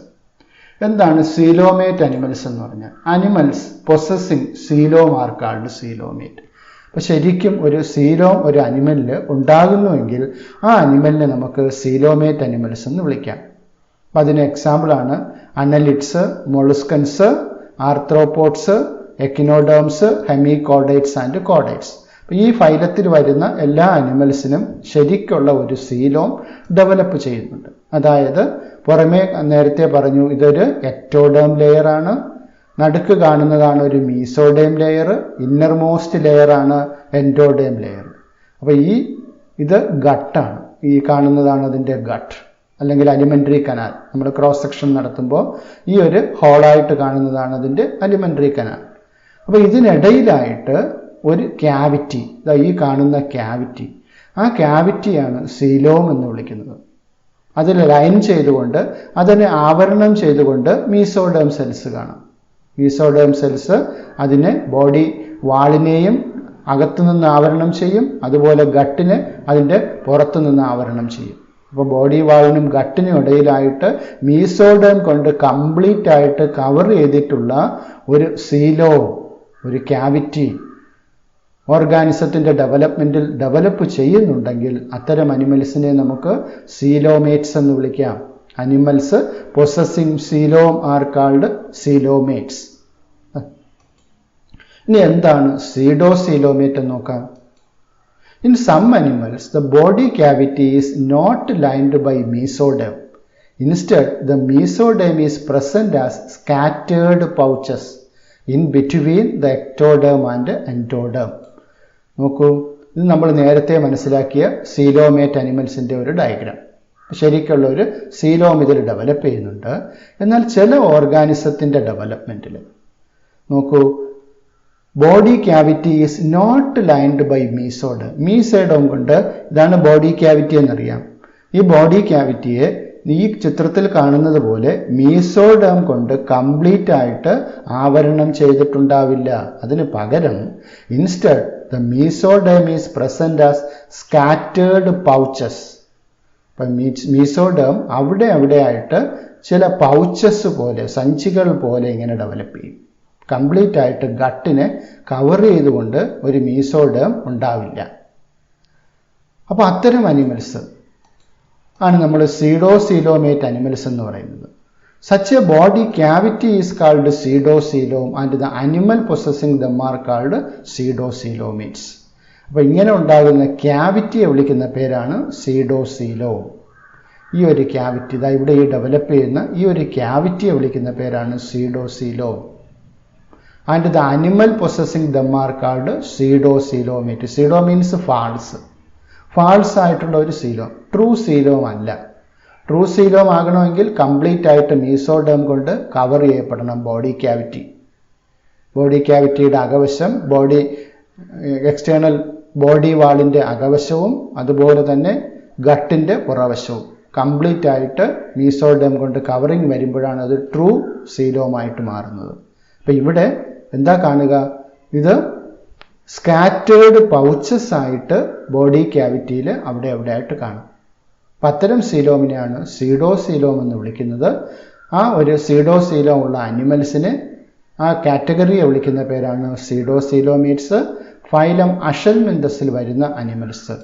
എന്താണ് സീലോമേറ്റ് അനിമൽസ് എന്ന് പറഞ്ഞാൽ? Animals possessing coelom are called coelomate. അപ്പോൾ ശരിക്കും ഒരു സീലോം ഒരു അനിമലിൽ ഉണ്ടാകുന്നുവെങ്കിൽ ആ അനിമലിനെ നമുക്ക് സീലോമേറ്റ് അനിമൽസ് എന്ന് വിളിക്കാം. അപ്പം അതിന് എക്സാമ്പിളാണ് annelids, മൊളുസ്കൻസ്, arthropods, echinoderms, ഹെമികോഡേറ്റ്സ് and chordates. അപ്പോൾ ഈ ഫൈലത്തിൽ വരുന്ന എല്ലാ അനിമൽസിനും ശരിക്കുള്ള ഒരു സീലോം ഡെവലപ്പ് ചെയ്യുന്നുണ്ട്. അതായത് പുറമേ നേരത്തെ പറഞ്ഞു ഇതൊരു എക്ടോഡേം ലെയറാണ്, നടുക്ക് കാണുന്നതാണ് ഒരു മീസോഡേം ലെയർ, ഇന്നർമോസ്റ്റ് ലെയറാണ് എൻഡോഡേം ലെയർ. അപ്പോൾ ഇത് ഗട്ടാണ്. ഈ കാണുന്നതാണ് അതിൻ്റെ ഗട്ട് അല്ലെങ്കിൽ അലിമെൻ്ററി കനാൽ. നമ്മൾ ക്രോസ് സെക്ഷൻ നടത്തുമ്പോൾ ഈ ഒരു ഹോളായിട്ട് കാണുന്നതാണ് അതിൻ്റെ അലിമെൻ്ററി കനാൽ. അപ്പോൾ ഇതിനിടയിലായിട്ട് ഒരു ക്യാവിറ്റി, ഈ കാണുന്ന ക്യാവിറ്റി, ആ ക്യാവിറ്റിയാണ് സീലോം എന്ന് വിളിക്കുന്നത്. അതിൽ ലൈൻ ചെയ്തുകൊണ്ട് അതിനെ ആവരണം ചെയ്തുകൊണ്ട് മീസോഡേം സെൽസ് കാണാം. മീസോഡേം സെൽസ് അതിനെ ബോഡി വാളിനെയും അകത്തുനിന്ന് ആവരണം ചെയ്യും, അതുപോലെ ഗട്ടിനെ അതിൻ്റെ പുറത്തുനിന്ന് ആവരണം ചെയ്യും. അപ്പോൾ ബോഡി വാളിനും ഗട്ടിനും ഇടയിലായിട്ട് മീസോഡേം കൊണ്ട് കംപ്ലീറ്റ് ആയിട്ട് കവർ ചെയ്തിട്ടുള്ള ഒരു സീലോം, ഒരു ക്യാവിറ്റി ഓർഗാനിസത്തിൻ്റെ ഡെവലപ്മെൻറ്റിൽ ഡെവലപ്പ് ചെയ്യുന്നുണ്ടെങ്കിൽ അത്തരം അനിമൽസിനെ നമുക്ക് സീലോമേറ്റ്സ് എന്ന് വിളിക്കാം. Animals possessing coelom are called coelomates. ഇനി എന്താണ് സീഡോസീലോമേറ്റ് എന്ന് നോക്കാം. In some animals, the body cavity is not lined by mesoderm. Instead, the mesoderm is present as scattered pouches in between the ectoderm and endoderm. നോക്കൂ, ഇത് നമ്മൾ നേരത്തെ മനസ്സിലാക്കിയ coelomate അനിമൽസിൻ്റെ ഒരു ഡയഗ്രാം. ശരിക്കുള്ള ഒരു സീലോം ഇതിൽ ഡെവലപ്പ് ചെയ്യുന്നുണ്ട്. എന്നാൽ ചില ഓർഗാനിസത്തിൻ്റെ ഡെവലപ്മെൻറ്റിൽ നോക്കൂ, body cavity is not lined by mesoderm. Mesoderm കൊണ്ട് ഇതാണ് ബോഡി ക്യാവിറ്റി എന്നറിയാം. ഈ ബോഡി ക്യാവിറ്റിയെ ഈ ചിത്രത്തിൽ കാണുന്നത് പോലെ മീസോഡേം കൊണ്ട് കംപ്ലീറ്റ് ആയിട്ട് ആവരണം ചെയ്തിട്ടുണ്ടാവില്ല. അതിന് പകരം instead the mesoderm is present as scattered pouches. അപ്പം മീസോഡേം അവിടെ ആയിട്ട് ചില പൗച്ചസ് പോലെ, സഞ്ചികൾ പോലെ ഇങ്ങനെ ഡെവലപ്പ് ചെയ്യും. കംപ്ലീറ്റ് ആയിട്ട് ഗട്ടിനെ കവർ ചെയ്തുകൊണ്ട് ഒരു മീസോഡേം ഉണ്ടാവില്ല. അപ്പോൾ അത്തരം അനിമൽസ് ആണ് നമ്മൾ സീഡോസീലോമേറ്റ് അനിമൽസ് എന്ന് പറയുന്നത്. Such a body cavity is called pseudocoelom and the animal possessing them are called pseudocoelomates. അപ്പോൾ ഇങ്ങനെ ഉണ്ടാകുന്ന ക്യാവിറ്റിയെ വിളിക്കുന്ന പേരാണ് സീഡോസീലോം. ഈ ഒരു ക്യാവിറ്റി, ഇവിടെ ഈ ഡെവലപ്പ് ചെയ്യുന്ന ഈ ഒരു ക്യാവിറ്റിയെ വിളിക്കുന്ന പേരാണ് pseudocoelom. And the animal possessing them are called pseudocoelomate. Pseudo means false. False ആയിട്ടുള്ള ഒരു സീലോം, ട്രൂ സീലോം അല്ല. ട്രൂ സീലോം ആകണമെങ്കിൽ കംപ്ലീറ്റ് ആയിട്ട് മീസോഡേം കൊണ്ട് കവർ ചെയ്യപ്പെടണം ബോഡി ക്യാവിറ്റി. ബോഡി ക്യാവിറ്റിയുടെ അകവശം, എക്സ്റ്റേണൽ ബോഡി വാളിൻ്റെ അകവശവും അതുപോലെ തന്നെ ഗട്ടിൻ്റെ പുറവശവും കംപ്ലീറ്റ് ആയിട്ട് മീസോഡേം കൊണ്ട് കവറിങ് വരുമ്പോഴാണ് അത് ട്രൂ സീലോമായിട്ട് മാറുന്നത്. അപ്പം ഇവിടെ എന്താ കാണുക, ഇത് സ്കാറ്റേർഡ് പൗച്ചസ് ആയിട്ട് ബോഡി ക്യാവിറ്റിയിൽ അവിടെ ആയിട്ട് കാണും. അപ്പം അത്തരം സീലോമിനെയാണ് സീഡോസീലോം എന്ന് വിളിക്കുന്നത്. ആ ഒരു സീഡോസീലോം ഉള്ള അനിമൽസിനെ, ആ കാറ്റഗറിയെ വിളിക്കുന്ന പേരാണ് സീഡോസീലോമേറ്റ്സ്. ഫൈലം അഷൽമെന്തസിൽ വരുന്ന അനിമൽസ്.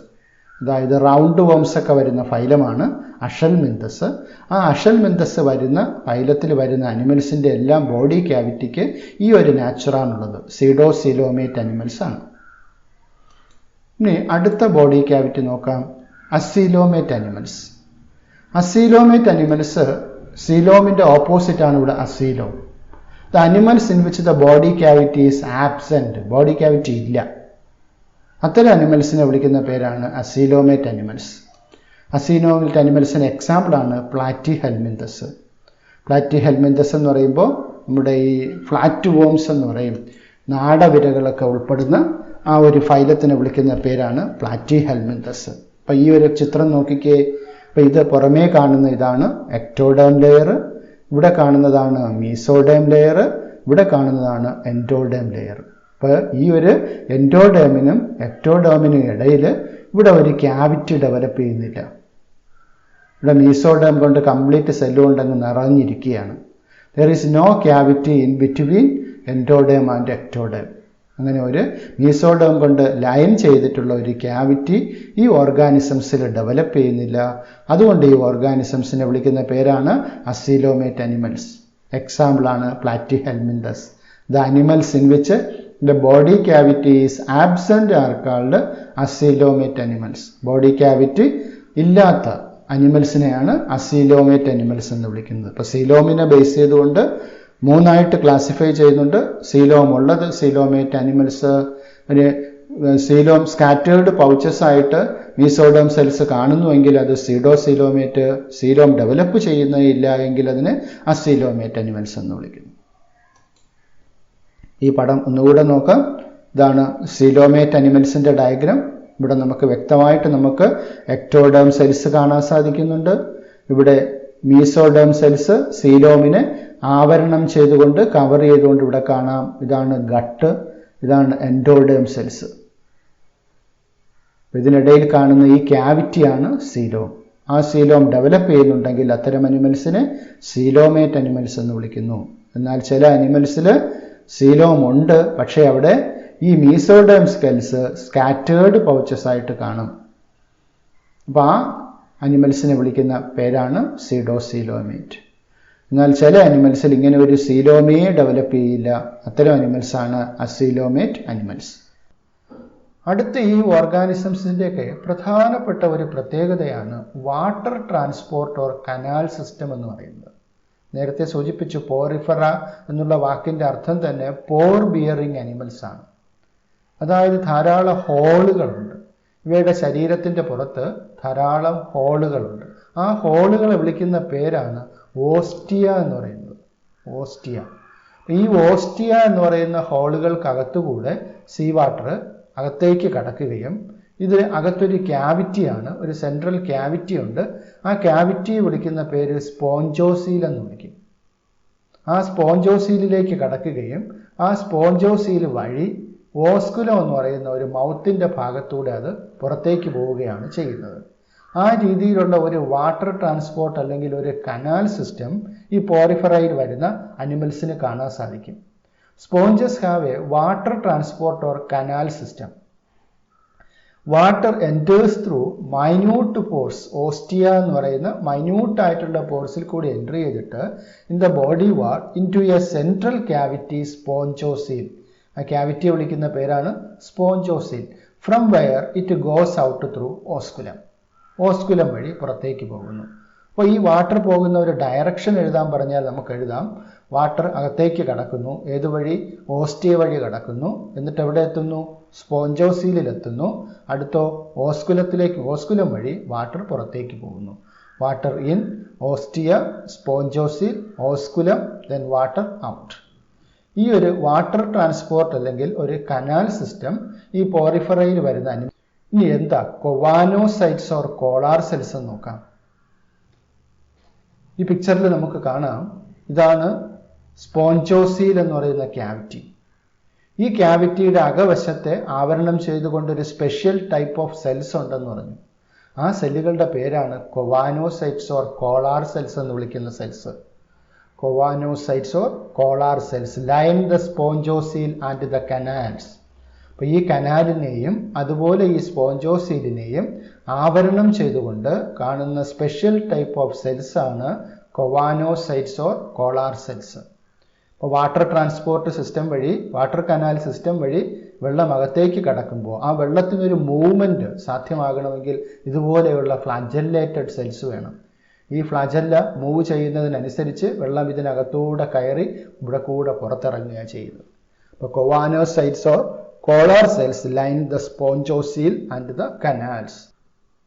അതായത് റൗണ്ട് വേംസ് ഒക്കെ വരുന്ന ഫൈലമാണ് അഷൽമിന്തസ്. ആ അഷൽമിന്തസ് വരുന്ന ഫൈലത്തിൽ വരുന്ന അനിമൽസിൻ്റെ എല്ലാം ബോഡി ക്യാവിറ്റിക്ക് ഈ ഒരു നാച്ചുറാണുള്ളത്. സീഡോസീലോമേറ്റ് അനിമൽസ് ആണ്. ഇനി അടുത്ത ബോഡി ക്യാവിറ്റി നോക്കാം, അസീലോമേറ്റ് അനിമൽസ്. അസീലോമേറ്റ് അനിമൽസ് സീലോമിൻ്റെ ഓപ്പോസിറ്റ് ആണ് ഇവിടെ acoelom. The animals in which the body cavity is absent, body cavity ഇല്ല. അത്തരം അനിമൽസിനെ വിളിക്കുന്ന പേരാണ് അസീലോമേറ്റ് അനിമൽസ്. അസീലോമേറ്റ് അനിമൽസിന് എക്സാമ്പിളാണ് പ്ലാറ്റി ഹെൽമിന്തസ്. പ്ലാറ്റി ഹെൽമിന്തസ് എന്ന് പറയുമ്പോൾ നമ്മുടെ ഈ ഫ്ലാറ്റ് വോംസ് എന്ന് പറയും, നാടവിരകളൊക്കെ ഉൾപ്പെടുന്ന ആ ഒരു ഫൈലത്തിനെ വിളിക്കുന്ന പേരാണ് പ്ലാറ്റി ഹെൽമിന്തസ്. അപ്പം ഈ ഒരു ചിത്രം നോക്കിക്കേ. അപ്പം ഇത് പുറമേ കാണുന്ന ഇതാണ് എക്ടോഡേം ലെയർ, ഇവിടെ കാണുന്നതാണ് മീസോഡേം ലെയർ, ഇവിടെ കാണുന്നതാണ് എൻഡോഡേം ലെയർ. അപ്പോൾ ഈ ഒരു എൻഡോഡേമിനും എക്ടോഡേമിനും ഇടയിൽ ഇവിടെ ഒരു ക്യാവിറ്റി ഡെവലപ്പ് ചെയ്യുന്നില്ല. ഇവിടെ മീസോഡേം കൊണ്ട് കംപ്ലീറ്റ് സെല്ല് കൊണ്ടങ്ങ് നിറഞ്ഞിരിക്കുകയാണ്. There is no cavity in between endoderm and ectoderm. അങ്ങനെ ഒരു മീസോഡേം കൊണ്ട് ലൈൻ ചെയ്തിട്ടുള്ള ഒരു ക്യാവിറ്റി ഈ ഓർഗാനിസംസിൽ ഡെവലപ്പ് ചെയ്യുന്നില്ല. അതുകൊണ്ട് ഈ ഓർഗാനിസംസിനെ വിളിക്കുന്ന പേരാണ് അസീലോമേറ്റ് അനിമൽസ്. എക്സാമ്പിളാണ് platy helminthes. The animals in which the body cavity is absent are called acoelomate animals. Body cavity ഇല്ലാത്ത അനിമൽസിനെയാണ് അസീലോമേറ്റ് അനിമൽസ് എന്ന് വിളിക്കുന്നത്. അപ്പോൾ സീലോമിനെ ബേസ് ചെയ്തുകൊണ്ട് മൂന്നായിട്ട് ക്ലാസിഫൈ ചെയ്യുന്നുണ്ട്. സീലോം ഉള്ളത് സീലോമേറ്റ് അനിമൽസ്, ഒരു സീലോം സ്കാറ്റേർഡ് പൗച്ചസ് ആയിട്ട് മീസോഡേം സെൽസ് കാണുന്നുവെങ്കിൽ അത് സീഡോസീലോമേറ്റ്. സീലോം ഡെവലപ്പ് ചെയ്യുന്നില്ല എങ്കിൽ അതിനെ അസീലോമേറ്റ് അനിമൽസ് എന്ന് വിളിക്കുന്നു. ഈ പടം ഒന്നുകൂടെ നോക്കാം. ഇതാണ് സീലോമേറ്റ് അനിമൽസിൻ്റെ ഡയഗ്രാം. ഇവിടെ നമുക്ക് വ്യക്തമായിട്ട് നമുക്ക് എക്ടോഡേം സെൽസ് കാണാൻ സാധിക്കുന്നുണ്ട്. ഇവിടെ മീസോഡേം സെൽസ് സീലോമിനെ ആവരണം ചെയ്തുകൊണ്ട് കവർ ചെയ്തുകൊണ്ട് ഇവിടെ കാണാം. ഇതാണ് ഗട്ട്, ഇതാണ് എൻഡോഡേം സെൽസ്. ഇതിനിടയിൽ കാണുന്ന ഈ ക്യാവിറ്റിയാണ് സീലോം. ആ സീലോം ഡെവലപ്പ് ചെയ്യുന്നുണ്ടെങ്കിൽ അത്തരം അനിമൽസിനെ സീലോമേറ്റ് അനിമൽസ് എന്ന് വിളിക്കുന്നു. എന്നാൽ ചില അനിമൽസിൽ സീലോം ഉണ്ട്, പക്ഷേ അവിടെ ഈ മീസോഡേം സെൽസ് സ്കാറ്റേർഡ് പൗച്ചസ് ആയിട്ട് കാണും. അപ്പോൾ ആ അനിമൽസിനെ വിളിക്കുന്ന പേരാണ് സീഡോസീലോമേറ്റ്. എന്നാൽ ചില അനിമൽസിൽ ഇങ്ങനെ ഒരു സീലോമേ ഡെവലപ്പ് ചെയ്യില്ല. അത്തരം അനിമൽസാണ് അസീലോമേറ്റ് അനിമൽസ്. അടുത്ത ഈ ഓർഗാനിസംസിൻ്റെയൊക്കെ പ്രധാനപ്പെട്ട ഒരു പ്രത്യേകതയാണ് water transport or canal system എന്ന് പറയുന്നത്. നേരത്തെ സൂചിപ്പിച്ചു, പോറിഫറ എന്നുള്ള വാക്കിൻ്റെ അർത്ഥം തന്നെ പോർ ബിയറിങ് അനിമൽസ് ആണ്. അതായത് ധാരാളം ഹോളുകളുണ്ട്. ഇവയുടെ ശരീരത്തിൻ്റെ പുറത്ത് ധാരാളം ഹോളുകളുണ്ട്. ആ ഹോളുകളെ വിളിക്കുന്ന പേരാണ് ഓസ്റ്റിയ എന്ന് പറയുന്നത്. ഓസ്റ്റിയ. ഈ ഓസ്റ്റിയ എന്ന് പറയുന്ന ഹോളുകൾക്കകത്തുകൂടെ സീ വാട്ടർ അകത്തേക്ക് കടക്കുകയും ഇതിന് അകത്തൊരു ക്യാവിറ്റിയാണ്, ഒരു സെൻട്രൽ ക്യാവിറ്റി ഉണ്ട്. ആ ക്യാവിറ്റിയെ വിളിക്കുന്ന പേര് സ്പോഞ്ചോസീൽ എന്ന് വിളിക്കും. ആ സ്പോഞ്ചോസീലിലേക്ക് കടക്കുകയും ആ സ്പോഞ്ചോസീൽ വഴി ഓസ്കുലം എന്ന് പറയുന്ന ഒരു മൗത്തിൻ്റെ ഭാഗത്തൂടെ അത് പുറത്തേക്ക് പോവുകയാണ് ചെയ്യുന്നത്. ആ രീതിയിലുള്ള ഒരു വാട്ടർ ട്രാൻസ്പോർട്ട് അല്ലെങ്കിൽ ഒരു കനാൽ സിസ്റ്റം ഈ പോറിഫറയിൽ വരുന്ന അനിമൽസിന് കാണാൻ സാധിക്കും. Sponges have a water transport or canal system. Water enters through minute pores, ostia എന്ന് പറയുന്ന മൈന്യൂട്ട് ആയിട്ടുള്ള പോർസിൽ കൂടി എൻട്രി ചെയ്തിട്ട് in the body wall into a central cavity spongocoel. ആ ക്യാവിറ്റിയെ വിളിക്കുന്ന പേരാണ് spongocoel. From where it goes out through osculum. Osculum വഴി പുറത്തേക്ക് പോകുന്നു. അപ്പോൾ ഈ വാട്ടർ പോകുന്ന ഒരു ഡയറക്ഷൻ എഴുതാൻ പറഞ്ഞാൽ നമുക്ക് എഴുതാം. വാട്ടർ അകത്തേക്ക് കടക്കുന്നു. ഏതുവഴി? ഓസ്റ്റിയ വഴി കടക്കുന്നു. എന്നിട്ട് എവിടെ എത്തുന്നു? സ്പോഞ്ചോസീലിലെത്തുന്നു. അടുത്തോ ഓസ്കുലത്തിലേക്ക്, ഓസ്കുലം വഴി വാട്ടർ പുറത്തേക്ക് പോകുന്നു. Water in, ostia, spongocoel, osculum, then water out. ഈ ഒരു വാട്ടർ ട്രാൻസ്പോർട്ട് അല്ലെങ്കിൽ ഒരു കനാൽ സിസ്റ്റം ഈ പോറിഫറയിൽ വരുന്ന ഇനി എന്താ കൊവാനോസൈറ്റ്സ് ഓർ കോളാർ സെൽസ് എന്ന് നോക്കാം. ഈ പിക്ചറിൽ നമുക്ക് കാണാം, ഇതാണ് സ്പോഞ്ചോസീൽ എന്ന് പറയുന്ന ക്യാവിറ്റി. ഈ ക്യാവിറ്റിയുടെ അകവശത്തെ ആവരണം ചെയ്തുകൊണ്ടൊരു സ്പെഷ്യൽ ടൈപ്പ് ഓഫ് സെൽസ് ഉണ്ടെന്ന് പറഞ്ഞു. ആ സെല്ലുകളുടെ പേരാണ് കൊവാനോസൈറ്റ്സ് ഓർ കോളാർ സെൽസ് എന്ന് വിളിക്കുന്ന cells. Choanocytes or collar cells line the spongocoel and the canals. അപ്പോൾ ഈ കനാലിനെയും അതുപോലെ ഈ സ്പോഞ്ചോസീലിനെയും ആവരണം ചെയ്തുകൊണ്ട് കാണുന്ന സ്പെഷ്യൽ ടൈപ്പ് ഓഫ് സെൽസ് ആണ് കൊവാനോസൈറ്റ്സ് ഓർ കോളാർ സെൽസ്. അപ്പോൾ വാട്ടർ ട്രാൻസ്പോർട്ട് സിസ്റ്റം വഴി, വാട്ടർ കനാൽ സിസ്റ്റം വഴി വെള്ളം അകത്തേക്ക് കടക്കുമ്പോൾ ആ വെള്ളത്തിനൊരു മൂവ്മെൻറ്റ് സാധ്യമാകണമെങ്കിൽ ഇതുപോലെയുള്ള ഫ്ലാജെല്ലേറ്റഡ് സെൽസ് വേണം. ഈ ഫ്ലാജെല്ല മൂവ് ചെയ്യുന്നതിനനുസരിച്ച് വെള്ളം ഇതിനകത്തൂടെ കയറി ഇവിടെ കൂടെ പുറത്തിറങ്ങുകയാണ് ചെയ്യുന്നത്. അപ്പോൾ choanocytes or collar cells line the spongocoel and the canals.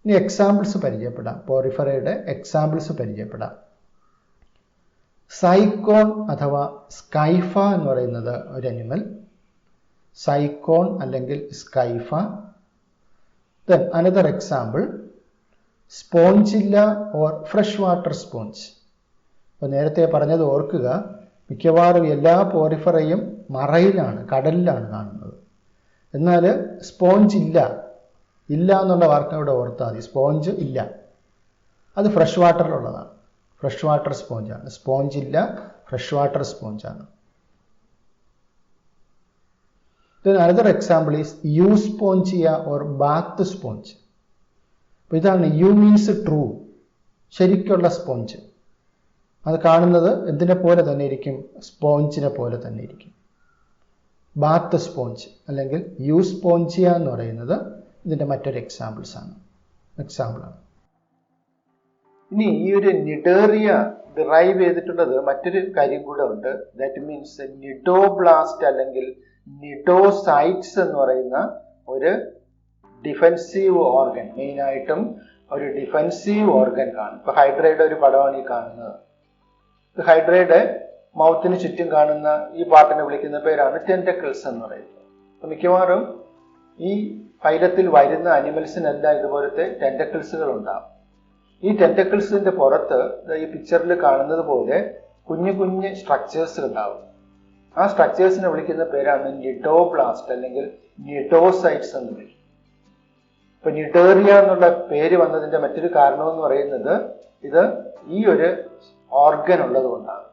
ഇനി എക്സാമ്പിൾസ് പരിചയപ്പെടാം. പോറിഫറയുടെ എക്സാമ്പിൾസ് പരിചയപ്പെടാം. സൈക്കോൺ അഥവാ സ്കൈഫ എന്ന് പറയുന്നത് ഒരു അനിമൽ. സൈക്കോൺ അല്ലെങ്കിൽ Scypha. Then another example Spongilla or fresh water sponge. അപ്പോൾ നേരത്തെ പറഞ്ഞത് ഓർക്കുക, മിക്കവാറും എല്ലാ പോറിഫറയും മറയിലാണ്, കടലിലാണ് കാണുന്നത്. എന്നാൽ സ്പോഞ്ച് ഇല്ല എന്നുള്ള വാർത്ത ഇവിടെ ഓർത്താൽ മതി. സ്പോഞ്ച് ഇല്ല, അത് ഫ്രഷ് വാട്ടറിലുള്ളതാണ്. ഫ്രഷ് വാട്ടർ സ്പോഞ്ചാണ്. സ്പോഞ്ച് ഇല്ല, ഫ്രഷ് വാട്ടർ സ്പോഞ്ചാണ്. Then another example is Euspongia or bath sponge. അപ്പോൾ ഇതാണ് യു മീൻസ് ട്രൂ, ശരിക്കുള്ള സ്പോഞ്ച്. അത് കാണുന്നത് എന്തിനെ പോലെ തന്നെ ഇരിക്കും? സ്പോഞ്ചിനെ പോലെ തന്നെ ഇരിക്കും. ബാത്ത് സ്പോഞ്ച് അല്ലെങ്കിൽ യൂസ്പോഞ്ചിയ എന്ന് പറയുന്നത് ഇതിൻ്റെ മറ്റൊരു എക്സാമ്പിളാണ്. ഇനി ഈ ഒരു നിഡേറിയ ഡിറൈവ് ചെയ്തിട്ടുള്ളത് മറ്റൊരു കാര്യം കൂടെ ഉണ്ട്. ദാറ്റ് മീൻസ് നിഡോബ്ലാസ്റ്റ് അല്ലെങ്കിൽ നിഡോസൈറ്റ്സ് എന്ന് പറയുന്ന ഒരു ഡിഫെൻസീവ് ഓർഗൻ, മെയിനായിട്ടും ഒരു ഡിഫെൻസീവ് ഓർഗൻ കാണും. ഇപ്പൊ ഹൈഡ്രയുടെ ഒരു പടമാണ് ഈ കാണുന്നത്. ഹൈഡ്രയുടെ മൗത്തിന് ചുറ്റും കാണുന്ന ഈ പാർട്ടിനെ വിളിക്കുന്ന പേരാണ് ടെന്റക്കിൾസ് എന്ന് പറയുന്നത്. അപ്പൊ മിക്കവാറും ഈ ഫൈലത്തിൽ വരുന്ന അനിമൽസിനെല്ലാം ഇതുപോലത്തെ ടെന്റക്കിൾസുകൾ ഉണ്ടാകും. ഈ ടെന്റക്കിൾസിന്റെ പുറത്ത് ഈ പിക്ചറിൽ കാണുന്നത് പോലെ കുഞ്ഞു കുഞ്ഞ് സ്ട്രക്ചേഴ്സ് ഉണ്ടാവും. ആ സ്ട്രക്ചേഴ്സിനെ വിളിക്കുന്ന പേരാണ് നിഡോബ്ലാസ്റ്റ് അല്ലെങ്കിൽ നിഡോസൈറ്റ്സ് എന്ന് വിളിക്കും. ഇപ്പൊ നിഡേറിയ എന്നുള്ള പേര് വന്നതിന്റെ മറ്റൊരു കാരണം എന്ന് പറയുന്നത് ഇത് ഈ ഒരു ഓർഗൻ ഉള്ളത് കൊണ്ടാണ്.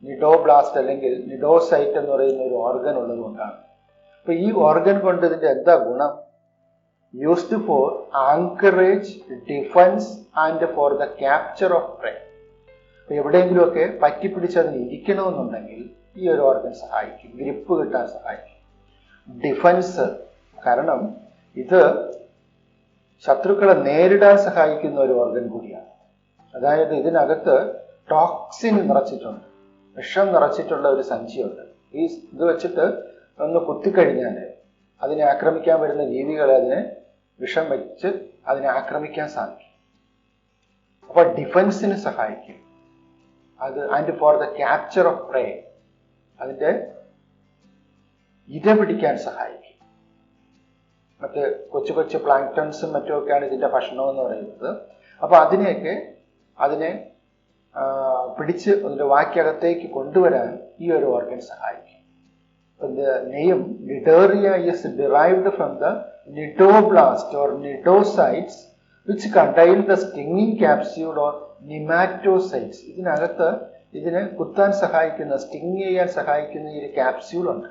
നിഡോബ്ലാസ്റ്റ് അല്ലെങ്കിൽ നിഡോസൈറ്റ് എന്ന് പറയുന്ന ഒരു ഓർഗൻ ഉള്ളത് കൊണ്ടാണ്. അപ്പൊ ഈ ഓർഗൻ കൊണ്ട് ഇതിന്റെ എന്താ ഗുണം? Used for anchorage, defence and for the capture of prey. അപ്പൊ എവിടെയെങ്കിലുമൊക്കെ പറ്റിപ്പിടിച്ച് അതിന് ഇരിക്കണമെന്നുണ്ടെങ്കിൽ ഈ ഒരു ഓർഗൻ സഹായിക്കും, ഗ്രിപ്പ് കിട്ടാൻ സഹായിക്കും. ഡിഫൻസ്, കാരണം ഇത് ശത്രുക്കളെ നേരിടാൻ സഹായിക്കുന്ന ഒരു ഓർഗൻ കൂടിയാണ്. അതായത് ഇതിനകത്ത് ടോക്സിൻ നിറച്ചിട്ടുണ്ട്, വിഷം നിറച്ചിട്ടുള്ള ഒരു സഞ്ചിയുണ്ട്. ഈ ഇത് വെച്ചിട്ട് ഒന്ന് കുത്തിക്കഴിഞ്ഞാൽ അതിനെ ആക്രമിക്കാൻ വരുന്ന ജീവികളെ അതിനെ വിഷം വെച്ച് അതിനെ ആക്രമിക്കാൻ സാധിക്കും. അപ്പൊ ഡിഫൻസിന് സഹായിക്കും അത്. And for the capture of prey, അതിന്റെ ഇര പിടിക്കാൻ സഹായിക്കും. മറ്റ് കൊച്ചു കൊച്ചു പ്ലാങ്ക്ടൺസും മറ്റുമൊക്കെയാണ് ഇതിന്റെ ഭക്ഷണം എന്ന് പറയുന്നത്. അപ്പൊ അതിനെ പിടിച്ച് അതിന്റെ വാക്കകത്തേക്ക് കൊണ്ടുവരാൻ ഈ ഒരു ഓർഗൻ സഹായിക്കും. The name Nidaria is derived from the nidoblast or nidocytes which contain the stinging capsule or nematocytes. ഇതിനകത്ത് ഇതിനെ കുത്താൻ സഹായിക്കുന്ന, സ്റ്റിങ് ചെയ്യാൻ സഹായിക്കുന്ന ഈ ഒരു ക്യാപ്സ്യൂൾ ഉണ്ട്.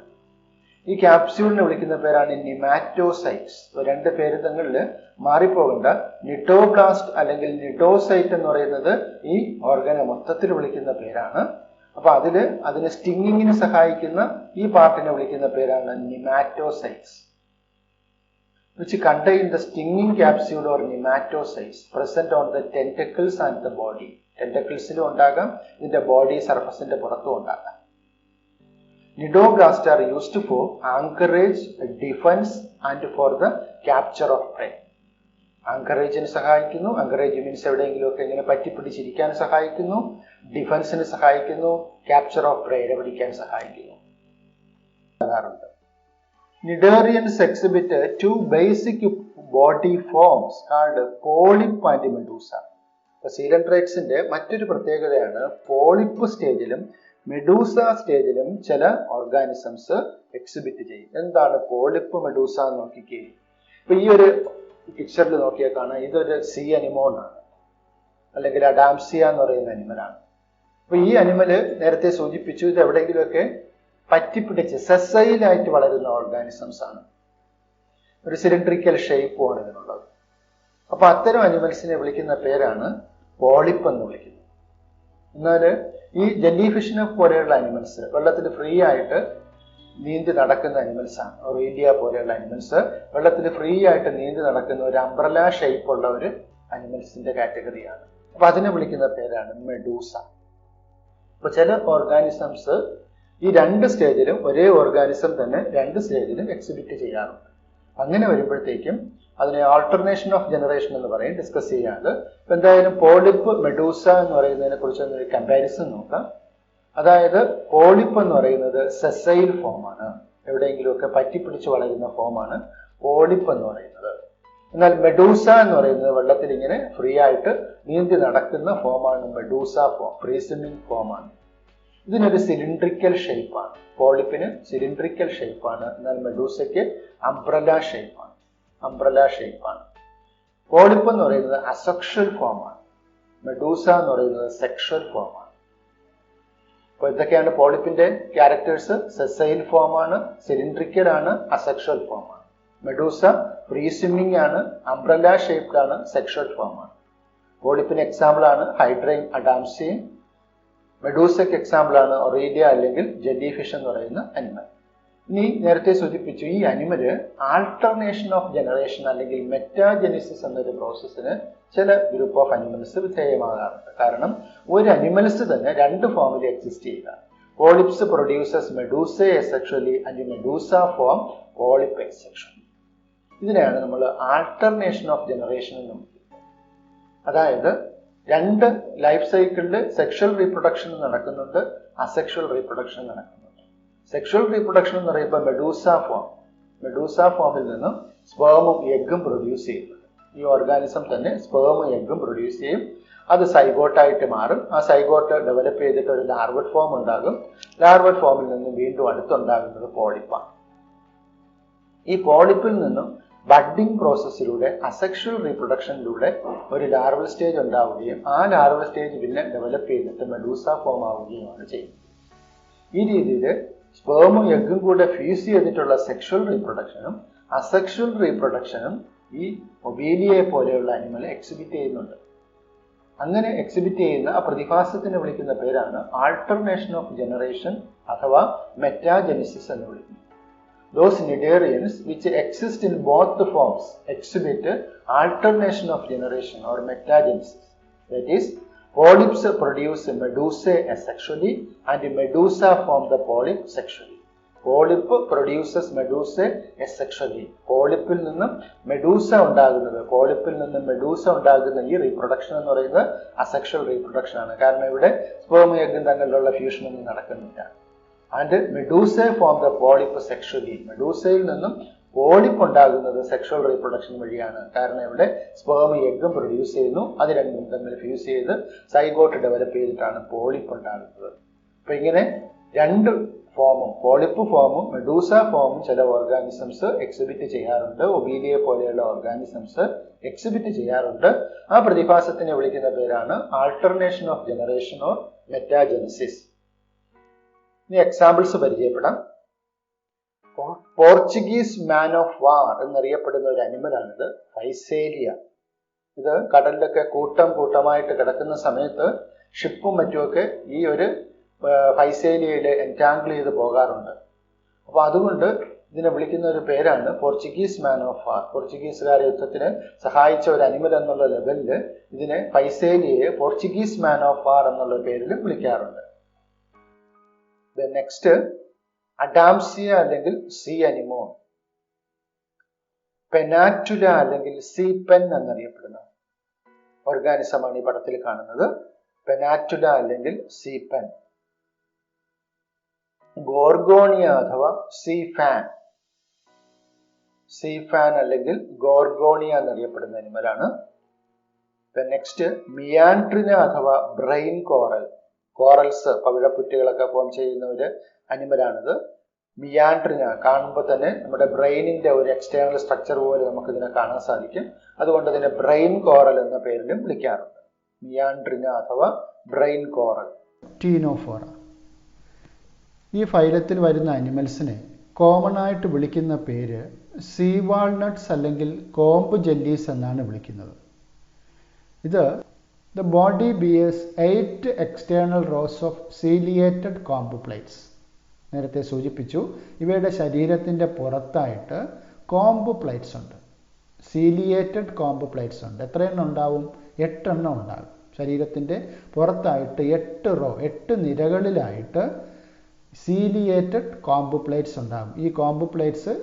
ഈ ക്യാപ്സ്യൂളിനെ വിളിക്കുന്ന പേരാണ് നിമാറ്റോസൈറ്റ്സ്. രണ്ട് പേര് തങ്ങളിൽ മാറിപ്പോകണ്ട. നിഡോബ്ലാസ്റ്റ് അല്ലെങ്കിൽ നിഡോസൈറ്റ് എന്ന് പറയുന്നത് ഈ ഓർഗനെ മൊത്തത്തിൽ വിളിക്കുന്ന പേരാണ്. അപ്പൊ അതിന് സ്റ്റിങ്ങിങ്ങിന് സഹായിക്കുന്ന ഈ പാർട്ടിനെ വിളിക്കുന്ന പേരാണ് nematocytes. which contain the stinging capsule or nematocytes present on the tentacles and the body. ടെന്റക്കിൾസിലും ഉണ്ടാകാം, ഇതിന്റെ ബോഡി സർഫസിന്റെ പുറത്തും ഉണ്ടാകാം. Nidoblast are used for anchorage, defense and for the capture of prey. ആങ്കറേജിന് സഹായിക്കുന്നു. ആങ്കറേജ് മീൻസ് എവിടെയെങ്കിലുമൊക്കെ ഇങ്ങനെ പറ്റിപ്പിടിച്ചിരിക്കാൻ സഹായിക്കുന്നു. ഡിഫൻസിന് സഹായിക്കുന്നു. ക്യാപ്ചർ ഓഫ് പ്രേയെ പിടിക്കാൻ സഹായിക്കുന്നു. Nidarians exhibit two basic body forms called polyp and medusa. സീലൻട്രൈറ്റ്സിന്റെ മറ്റൊരു പ്രത്യേകതയാണ് പോളിപ്പ് സ്റ്റേജിലും മെഡൂസ സ്റ്റേജിലും ചില ഓർഗാനിസംസ് എക്സിബിറ്റ് ചെയ്യും. എന്താണ് പോളിപ്പ്, മെഡൂസ എന്ന് നോക്കിക്കേ. ഇപ്പൊ ഈ ഒരു പിക്ചറിൽ നോക്കിയാൽ കാണാം, ഇതൊരു സീ അനിമോൺ ആണ്, അല്ലെങ്കിൽ അഡാംസിയ എന്ന് പറയുന്ന അനിമലാണ്. അപ്പൊ ഈ അനിമല് നേരത്തെ സൂചിപ്പിച്ചു, ഇത് എവിടെയെങ്കിലുമൊക്കെ പറ്റിപ്പിടിച്ച് സെസൈലായിട്ട് വളരുന്ന ഓർഗാനിസംസ് ആണ്. ഒരു സിലിണ്ട്രിക്കൽ ഷേപ്പുമാണ് ഇതിനുള്ളത്. അപ്പോൾ അത്തരം അനിമൽസിനെ വിളിക്കുന്ന പേരാണ് പോളിപ്പ് എന്ന് വിളിക്കുന്നത്. എന്നാൽ ഈ ജെല്ലി ഫിഷിനെ പോലെയുള്ള അനിമൽസ് വെള്ളത്തിൽ ഫ്രീ ആയിട്ട് നീന്തി നടക്കുന്ന അനിമൽസാണ്. ഒറീലിയ പോലെയുള്ള അനിമൽസ് വെള്ളത്തിൽ ഫ്രീ ആയിട്ട് നീന്തി നടക്കുന്ന ഒരു അംബ്രല ഷേപ്പുള്ള ഒരു അനിമൽസിന്റെ കാറ്റഗറിയാണ്. അപ്പൊ അതിനെ വിളിക്കുന്ന പേരാണ് മെഡൂസ. അപ്പൊ ചില ഓർഗാനിസംസ് ഈ രണ്ട് സ്റ്റേജിലും ഒരേ ഓർഗാനിസം തന്നെ രണ്ട് സ്റ്റേജിലും എക്സിബിറ്റ് ചെയ്യാറുണ്ട്. അങ്ങനെ വരുമ്പോഴത്തേക്കും അതിനെ ആൾട്ടർനേഷൻ ഓഫ് ജനറേഷൻ എന്ന് പറയും. ഡിസ്കസ് ചെയ്യാതെ എന്തായാലും പോളിപ്പ് മെഡൂസ എന്ന് പറയുന്നതിനെ കുറിച്ച് ഒരു കമ്പാരിസൺ നോക്കാം. അതായത് പോളിപ്പ് എന്ന് പറയുന്നത് സെസൈൽ ഫോമാണ്, എവിടെയെങ്കിലുമൊക്കെ പറ്റിപ്പിടിച്ച് വളരുന്ന ഫോമാണ് പോളിപ്പ് എന്ന് പറയുന്നത്. എന്നാൽ മെഡൂസ എന്ന് പറയുന്നത് വെള്ളത്തിൽ ഇങ്ങനെ ഫ്രീ ആയിട്ട് നീന്തി നടക്കുന്ന ഫോമാണ് മെഡൂസ ഫോം, ഫ്രീ സ്വിമ്മിംഗ് ഫോമാണ്. ഇതിനൊരു സിലിണ്ട്രിക്കൽ ഷേപ്പാണ്. പോളിപ്പിന് സിലിണ്ട്രിക്കൽ ഷേപ്പാണ്, എന്നാൽ മെഡൂസയ്ക്ക് അംബ്രല ഷേപ്പാണ്. പോളിപ്പ് എന്ന് പറയുന്നത് അസെക്ഷൽ ഫോമാണ്, മെഡൂസ എന്ന് പറയുന്നത് സെക്ഷൽ ഫോമാണ്. അപ്പോൾ ഇതൊക്കെയാണ് പോളിപ്പിന്റെ ക്യാരക്ടേഴ്സ്. സെസൈൽ ഫോമാണ്, സിലിണ്ട്രിക്കൽ ആണ്, അസെക്ഷൽ ഫോമാണ്. മെഡൂസ ഫ്രീ സ്വിമ്മിംഗ് ആണ്, അംബ്രല ഷേപ്ഡ് ആണ്, സെക്ഷൽ ഫോമാണ്. പോളിപ്പിന് എക്സാമ്പിൾ ആണ് ഹൈഡ്രൈൻ അഡാംസിയം. മെഡൂസയ്ക്ക് എക്സാമ്പിൾ ആണ് ഒറീലിയ അല്ലെങ്കിൽ ജെല്ലി ഫിഷ് എന്ന് പറയുന്ന അനിമൽ. ഇനി നേരത്തെ സൂചിപ്പിച്ചു, ഈ അനിമല് ആൾട്ടർനേഷൻ ഓഫ് ജനറേഷൻ അല്ലെങ്കിൽ മെറ്റാജെനിസിസ് എന്നൊരു പ്രോസസ്സിന് ചില ഗ്രൂപ്പ് ഓഫ് അനിമൽസ് വിധേയമാകാറുണ്ട്. കാരണം ഒരു അനിമൽസ് തന്നെ രണ്ട് ഫോമിൽ എക്സിസ്റ്റ് ചെയ്യുക. Polyps produces medusae asexually and medusa form polyp asexually. ഇതിനെയാണ് നമ്മൾ ആൾട്ടർനേഷൻ ഓഫ് ജനറേഷൻ എന്ന് വിളിക്കുന്നത്. അതായത് രണ്ട് ലൈഫ് സൈക്കിളിൽ സെക്ഷൽ റീപ്രൊഡക്ഷൻ നടക്കുന്നുണ്ട്, അസെക്ഷൽ റീപ്രൊഡക്ഷൻ നടക്കുന്നുണ്ട്. സെക്ഷൽ റീപ്രൊഡക്ഷൻ എന്ന് പറയുമ്പോൾ മെഡൂസ ഫോമിൽ നിന്നും സ്പേമും എഗ്ഗും പ്രൊഡ്യൂസ് ചെയ്യുന്നുണ്ട്. ഈ ഓർഗാനിസം തന്നെ സ്പേമും എഗ്ഗും പ്രൊഡ്യൂസ് ചെയ്യും. അത് സൈഗോട്ടായിട്ട് മാറും. ആ സൈഗോട്ട് ഡെവലപ്പ് ചെയ്തിട്ട് ഒരു ലാർവഡ് ഫോം ഉണ്ടാകും. ലാർവഡ് ഫോമിൽ നിന്നും വീണ്ടും അടുത്തുണ്ടാകുന്നത് പോളിപ്പാണ്. ഈ പോളിപ്പിൽ നിന്നും ബഡ്ഡിംഗ് പ്രോസസ്സിലൂടെ അസെക്ഷൽ റീപ്രൊഡക്ഷനിലൂടെ ഒരു ലാർവൽ സ്റ്റേജ് ഉണ്ടാവുകയും ആ ലാർവൽ സ്റ്റേജ് പിന്നെ ഡെവലപ്പ് ചെയ്തിട്ട് മെഡൂസ ഫോം ആവുകയുമാണ് ചെയ്യുന്നത്. ഈ രീതിയിൽ സ്പേമും എഗ്ഗും കൂടെ ഫ്യൂസ് ചെയ്തിട്ടുള്ള സെക്ഷൽ റീപ്രൊഡക്ഷനും അസെക്ഷൽ റീപ്രൊഡക്ഷനും ഈ ഒബീലിയെ പോലെയുള്ള അനിമൽ എക്സിബിറ്റ് ചെയ്യുന്നുണ്ട്. അങ്ങനെ എക്സിബിറ്റ് ചെയ്യുന്ന ആ പ്രതിഭാസത്തിന് വിളിക്കുന്ന പേരാണ് ആൾട്ടർനേഷൻ ഓഫ് ജനറേഷൻ അഥവാ മെറ്റാജെനിസിസ് എന്ന് വിളിക്കുന്നത്. Those cnidarians which exist in both the forms exhibit alternation of generation or metagenesis. That is, polyps produce medusae asexually and medusa form the polyp sexually. Polyp produces medusae asexually. പോളിപ്പിൽ നിന്നും Medusa ഉണ്ടാകുന്ന ഈ reproduction എന്ന് പറയുന്നത് asexual reproduction ആണ്. കാരണം ഇവിടെ സ്പേമും എഗ്ഗും തമ്മിലുള്ള fusion ഒന്നും നടക്കുന്നില്ല. And medusa form the polyp sexually. മെഡൂസയിൽ നിന്നും പോളിപ്പ് ഉണ്ടാകുന്നത് സെക്ഷൽ റീപ്രൊഡക്ഷൻ വഴിയാണ്. കാരണം ഇവിടെ സ്പേം എഗ്ഗും പ്രൊഡ്യൂസ് ചെയ്യുന്നു, അത് രണ്ടും തമ്മിൽ ഫ്യൂസ് ചെയ്ത് സൈഗോട്ട് ഡെവലപ്പ് ചെയ്തിട്ടാണ് പോളിപ്പ് ഉണ്ടാകുന്നത്. അപ്പൊ ഇങ്ങനെ രണ്ട് ഫോമും, പോളിപ്പ് ഫോമും മെഡൂസ ഫോമും ചില ഓർഗാനിസംസ് എക്സിബിറ്റ് ചെയ്യാറുണ്ട്. ഒബീലിയെ പോലെയുള്ള ഓർഗാനിസംസ് എക്സിബിറ്റ് ചെയ്യാറുണ്ട്. ആ പ്രതിഭാസത്തിനെ വിളിക്കുന്ന പേരാണ് alternation of generation or metagenesis. ഇനി എക്സാമ്പിൾസ് പരിചയപ്പെടാം. പോർച്ചുഗീസ് മാൻ ഓഫ് വാർ എന്നറിയപ്പെടുന്ന ഒരു അനിമലാണിത്, ഫൈസേലിയ. ഇത് കടലിലൊക്കെ കൂട്ടമായിട്ട് കിടക്കുന്ന സമയത്ത് ഷിപ്പും മറ്റുമൊക്കെ ഈ ഒരു ഫൈസേലിയയിൽ എൻറ്റാങ്കിൾ ചെയ്ത് പോകാറുണ്ട്. അപ്പൊ അതുകൊണ്ട് ഇതിനെ വിളിക്കുന്ന ഒരു പേരാണ് പോർച്ചുഗീസ് മാൻ ഓഫ് വാർ. പോർച്ചുഗീസുകാരെ യുദ്ധത്തിന് സഹായിച്ച ഒരു അനിമൽ എന്നുള്ള ലെവലിൽ ഇതിനെ ഫൈസേലിയയെ പോർച്ചുഗീസ് മാൻ ഓഫ് വാർ എന്നുള്ള പേരിൽ വിളിക്കാറുണ്ട്. നെക്സ്റ്റ് അഡാംസിയ അല്ലെങ്കിൽ സീ അനിമോൺ. പെനാറ്റുല അല്ലെങ്കിൽ സീ പെൻ എന്നറിയപ്പെടുന്ന ഓർഗാനിസമാണ് ഈ പടത്തിൽ കാണുന്നത്. പെനാറ്റുല അല്ലെങ്കിൽ സീ പെൻ. ഗോർഗോണിയ അഥവാ സീ ഫാൻ അല്ലെങ്കിൽ ഗോർഗോണിയ എന്നറിയപ്പെടുന്ന അനിമലാണ്. നെക്സ്റ്റ് മിയാൻട്രിന അഥവാ ബ്രെയിൻ കോറൽ. കോറൽസ്, പവിഴപ്പുറ്റുകളൊക്കെ ഫോം ചെയ്യുന്ന ഒരു അനിമലാണിത്. മിയാൻട്രിന കാണുമ്പോൾ തന്നെ നമ്മുടെ ബ്രെയിനിന്റെ ഒരു എക്സ്റ്റേണൽ സ്ട്രക്ചർ പോലെ നമുക്ക് ഇതിനെ കാണാൻ സാധിക്കും. അതുകൊണ്ട് ഇതിനെ ബ്രെയിൻ കോറൽ എന്ന പേരിലും വിളിക്കാറുണ്ട്. മിയാൻട്രിന അഥവാ ബ്രെയിൻ കോറൽ. ടീനോഫോറ. ഈ ഫൈലത്തിൽ വരുന്ന അനിമൽസിനെ കോമൺ ആയിട്ട് വിളിക്കുന്ന പേര് സീ വാൾനട്ട്സ് അല്ലെങ്കിൽ കോമ്പ് ജെല്ലീസ് എന്നാണ് വിളിക്കുന്നത്. ഇത് the body bears 8 external rows of ciliated comb plates. നേരത്തെ സൂചിപ്പിച്ചു, ഇവയുടെ ശരീരത്തിൻ്റെ പുറത്തായിട്ട് കോംബ് പ്ലേറ്റ്സ് ഉണ്ട്, സീലിയേറ്റഡ് കോംബ് പ്ലേറ്റ്സ് ഉണ്ട്. എത്ര എണ്ണം ഉണ്ടാവും? 8 എണ്ണം ഉണ്ടാകും. ശരീരത്തിൻ്റെ പുറത്തായിട്ട് 8 നിരകളിലായിട്ട് സീലിയേറ്റഡ് കോംബ് പ്ലേറ്റ്സ് ഉണ്ടാകും. ഈ കോംബ് പ്ലേറ്റ്സ്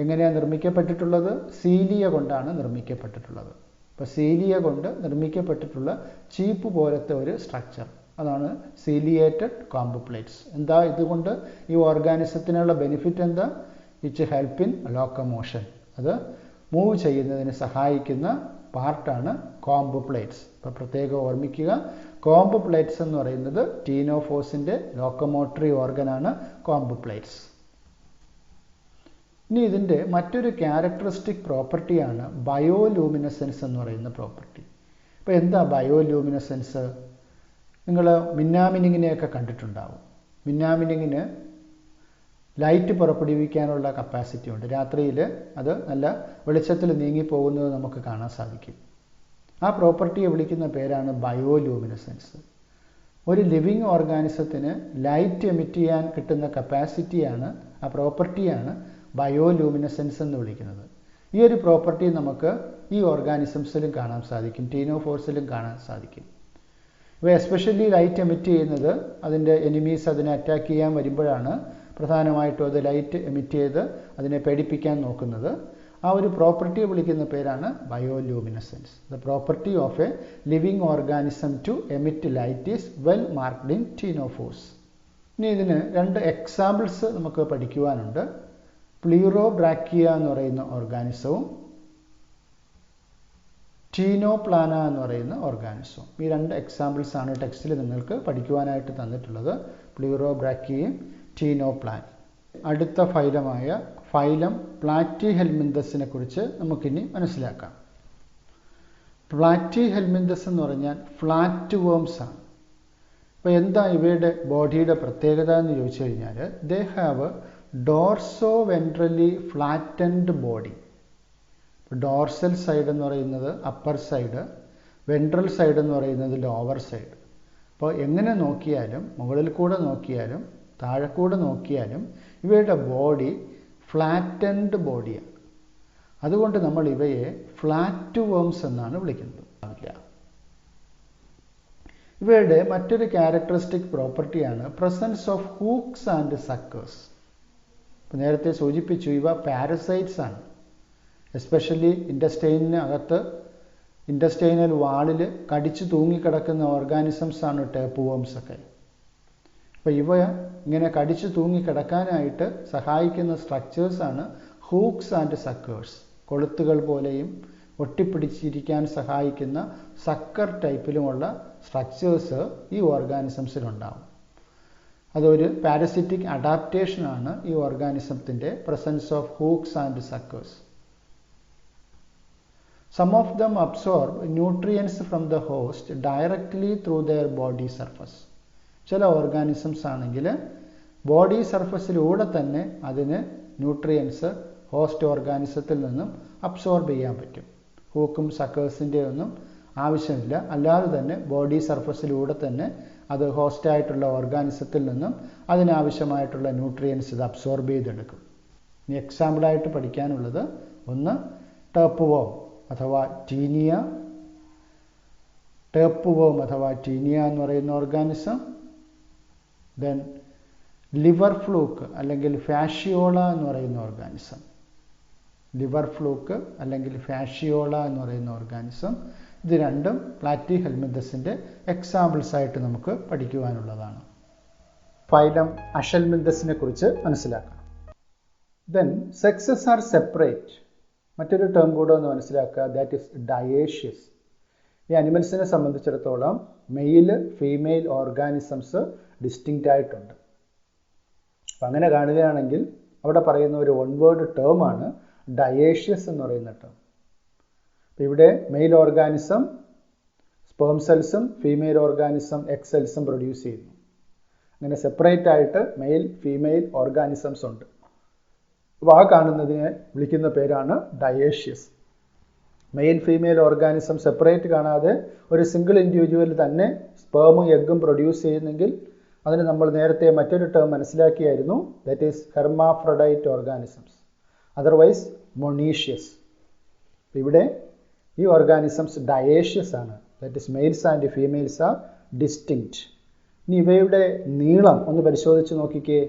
എങ്ങനെയാണ് നിർമ്മിക്കപ്പെട്ടിട്ടുള്ളത്? സീലിയ കൊണ്ടാണ് നിർമ്മിക്കപ്പെട്ടിട്ടുള്ളത്. അപ്പോൾ സീലിയ കൊണ്ട് നിർമ്മിക്കപ്പെട്ടിട്ടുള്ള ചീപ്പ് പോലത്തെ ഒരു സ്ട്രക്ചർ, അതാണ് സീലിയേറ്റഡ് കോംബ് പ്ലേറ്റ്സ്. എന്താ ഇതുകൊണ്ട് ഈ ഓർഗാനിസത്തിനുള്ള ബെനിഫിറ്റ് എന്താ? It help in locomotion. അത് മൂവ് ചെയ്യുന്നതിന് സഹായിക്കുന്ന പാർട്ടാണ് കോംബ് പ്ലേറ്റ്സ്. അപ്പോൾ പ്രത്യേകം ഓർമ്മിക്കുക, കോംബ് പ്ലേറ്റ്സ് എന്ന് പറയുന്നത് ടീനോഫോസിൻ്റെ ലോക്കോമോട്ടറി ഓർഗനാണ് കോംബ് പ്ലേറ്റ്സ്. ഇനി ഇതിൻ്റെ മറ്റൊരു ക്യാരക്ടറിസ്റ്റിക് പ്രോപ്പർട്ടിയാണ് ബയോലൂമിനസെൻസ് എന്ന് പറയുന്ന പ്രോപ്പർട്ടി. ഇപ്പോൾ എന്താ ബയോലൂമിനസെൻസ്? നിങ്ങൾ മിന്നാമിനിങ്ങിനെയൊക്കെ കണ്ടിട്ടുണ്ടാവും. മിന്നാമിനിങ്ങിന് ലൈറ്റ് പുറപ്പെടുവിക്കാനുള്ള കപ്പാസിറ്റി ഉണ്ട്. രാത്രിയിൽ അത് നല്ല വെളിച്ചത്തിൽ നീങ്ങിപ്പോകുന്നത് നമുക്ക് കാണാൻ സാധിക്കും. ആ പ്രോപ്പർട്ടിയെ വിളിക്കുന്ന പേരാണ് ബയോലൂമിനസെൻസ്. ഒരു ലിവിങ് ഓർഗാനിസത്തിന് ലൈറ്റ് എമിറ്റ് ചെയ്യാൻ കിട്ടുന്ന കപ്പാസിറ്റിയാണ്, ആ പ്രോപ്പർട്ടിയാണ് ബയോലൂമിനസെൻസ് എന്ന് വിളിക്കുന്നത്. ഈ ഒരു പ്രോപ്പർട്ടി നമുക്ക് ഈ ഓർഗാനിസംസിലും കാണാൻ സാധിക്കും, ടീനോഫോഴ്സിലും കാണാൻ സാധിക്കും. ഇവ എസ്പെഷ്യലി ലൈറ്റ് എമിറ്റ് ചെയ്യുന്നത് അതിൻ്റെ എനിമീസ് അതിനെ അറ്റാക്ക് ചെയ്യാൻ വരുമ്പോഴാണ് പ്രധാനമായിട്ടും അത് ലൈറ്റ് എമിറ്റ് ചെയ്ത് അതിനെ പേടിപ്പിക്കാൻ നോക്കുന്നത്. ആ ഒരു പ്രോപ്പർട്ടിയെ വിളിക്കുന്ന പേരാണ് bioluminescence. The property of a living organism to emit light is well marked in ctenophores. ഇനി ഇതിന് 2 എക്സാമ്പിൾസ് നമുക്ക് പഠിക്കുവാനുണ്ട്. പ്ലീറോബ്രാക്കിയ എന്ന് പറയുന്ന ഓർഗാനിസവും ടീനോപ്ലാന എന്ന് പറയുന്ന ഓർഗാനിസവും. ഈ 2 എക്സാമ്പിൾസ് ആണ് ടെക്സ്റ്റിൽ നിങ്ങൾക്ക് പഠിക്കുവാനായിട്ട് തന്നിട്ടുള്ളത്, പ്ലീറോബ്രാക്കിയയും ടീനോപ്ലാൻ. അടുത്ത ഫൈലമായ ഫൈലം പ്ലാറ്റിഹെൽമിന്തസിനെ കുറിച്ച് നമുക്കിനി മനസ്സിലാക്കാം. പ്ലാറ്റിഹെൽമിന്തസ് എന്ന് പറഞ്ഞാൽ ഫ്ലാറ്റ് വേംസ് ആണ്. അപ്പോൾ എന്താ ഇവയുടെ ബോഡിയുടെ പ്രത്യേകത എന്ന് ചോദിച്ചു കഴിഞ്ഞാൽ, they have dorso ventrally flattened body. Dorsal side എന്ന് പറയുന്നത് അപ്പർ സൈഡ്, വെൻട്രൽ സൈഡ് എന്ന് പറയുന്നത് ലോവർ സൈഡ്. അപ്പോൾ എങ്ങനെ നോക്കിയാലും, മുകളിൽ കൂടെ നോക്കിയാലും താഴെ കൂടെ നോക്കിയാലും ഇവയുടെ ബോഡി ഫ്ലാറ്റൻഡ് ബോഡിയാണ്. അതുകൊണ്ട് നമ്മൾ ഇവയെ ഫ്ലാറ്റ് വേംസ് എന്നാണ് വിളിക്കുന്നത്. ഇവയുടെ മറ്റൊരു ക്യാരക്ടറിസ്റ്റിക് പ്രോപ്പർട്ടിയാണ് presence of hooks and suckers. ഇപ്പോൾ നേരത്തെ സൂചിപ്പിച്ചു, ഇവ പാരസൈറ്റ്സ് ആണ്. എസ്പെഷ്യലി ഇൻറ്റസ്റ്റൈനിന് അകത്ത്, ഇൻറ്റസ്റ്റൈനൽ വാളിൽ കടിച്ചു തൂങ്ങിക്കിടക്കുന്ന ഓർഗാനിസംസ് ആണ് ടേപ്പ് വേംസ് ഒക്കെ. അപ്പോൾ ഇവ ഇങ്ങനെ കടിച്ചു തൂങ്ങിക്കിടക്കാനായിട്ട് സഹായിക്കുന്ന സ്ട്രക്ചേഴ്സാണ് ഹൂക്സ് ആൻഡ് സക്കേഴ്സ്. കൊളുത്തുകൾ പോലെയും ഒട്ടിപ്പിടിച്ചിരിക്കാൻ സഹായിക്കുന്ന സക്കർ ടൈപ്പിലുമുള്ള സ്ട്രക്ചേഴ്സ് ഈ ഓർഗാനിസംസിലുണ്ടാവും. അതൊരു പാരസിറ്റിക് അഡാപ്റ്റേഷനാണ് ഈ ഓർഗാനിസത്തിൻ്റെ presence of hooks and suckers. Some of them absorb nutrients from the host directly through their body surface. ചില ഓർഗാനിസംസ് ആണെങ്കിൽ ബോഡി സർഫസിലൂടെ തന്നെ അതിന് ന്യൂട്രിയൻസ് ഹോസ്റ്റ് ഓർഗാനിസത്തിൽ നിന്നും അബ്സോർബ് ചെയ്യാൻ പറ്റും. ഹൂക്കും സക്കേഴ്സിൻ്റെ ഒന്നും ആവശ്യമില്ല, അല്ലാതെ തന്നെ ബോഡി സർഫസിലൂടെ തന്നെ അത് ഹോസ്റ്റായിട്ടുള്ള ഓർഗാനിസത്തിൽ നിന്നും അതിനാവശ്യമായിട്ടുള്ള ന്യൂട്രിയൻസ് ഇത് അബ്സോർബ് ചെയ്തെടുക്കും. ഇനി എക്സാമ്പിളായിട്ട് പഠിക്കാനുള്ളത് ഒന്ന് ടേപ്പ് വേം അഥവാ ടീനിയ. ടേപ്പ് വേം അഥവാ ടീനിയ എന്ന് പറയുന്ന ഓർഗാനിസം. ദെൻ ലിവർ ഫ്ലൂക്ക് അല്ലെങ്കിൽ ഫാഷിയോള എന്ന് പറയുന്ന ഓർഗാനിസം. ലിവർ ഫ്ലൂക്ക് അല്ലെങ്കിൽ ഫാഷിയോള എന്ന് പറയുന്ന ഓർഗാനിസം. ഇത് രണ്ടും പ്ലാറ്റിഹെൽമിന്തസിൻ്റെ എക്സാമ്പിൾസ് ആയിട്ട് നമുക്ക് പഠിക്കുവാനുള്ളതാണ്. ഫൈലം അഷൽമിന്തസിനെ കുറിച്ച് മനസ്സിലാക്കാം. Then sexes R separate. മറ്റൊരു ടേം കൂടെ ഒന്ന് മനസ്സിലാക്കുക, ദാറ്റ് ഈസ് ഡയേഷ്യസ്. ഈ അനിമൽസിനെ സംബന്ധിച്ചിടത്തോളം മെയിൽ ഫീമെയിൽ ഓർഗാനിസംസ് ഡിസ്റ്റിങ്ക്റ്റ് ആയിട്ടുണ്ട്. അപ്പം അങ്ങനെ കാണുകയാണെങ്കിൽ അവിടെ പറയുന്ന ഒരു വൺ വേർഡ് ടേമാണ് ഡയേഷ്യസ് എന്ന് പറയുന്ന ടേം. ഇവിടെ മെയിൽ ഓർഗാനിസം സ്പേം സെൽസും ഫീമെയിൽ ഓർഗാനിസം എഗ് സെൽസും പ്രൊഡ്യൂസ് ചെയ്യുന്നു. അങ്ങനെ സെപ്പറേറ്റ് ആയിട്ട് മെയിൽ ഫീമെയിൽ ഓർഗാനിസംസ് ഉണ്ട്. അപ്പോൾ ആ കാണുന്നതിനെ വിളിക്കുന്ന പേരാണ് dioecious. Male female organism separate കാണാതെ ഒരു സിംഗിൾ ഇൻഡിവിജ്വൽ തന്നെ സ്പേമും എഗ്ഗും പ്രൊഡ്യൂസ് ചെയ്യുന്നെങ്കിൽ അതിന് നമ്മൾ നേരത്തെ മറ്റൊരു ടേം മനസ്സിലാക്കിയായിരുന്നു, that is hermaphrodite organisms, otherwise monoecious. ഇവിടെ ഈ ഓർഗാനിസംസ് ഡയേഷ്യസ് ആണ്, that is males and females are distinct. ഇനി ഇവയുടെ നീളം ഒന്ന് പരിശോധിച്ച് നോക്കിക്കേ.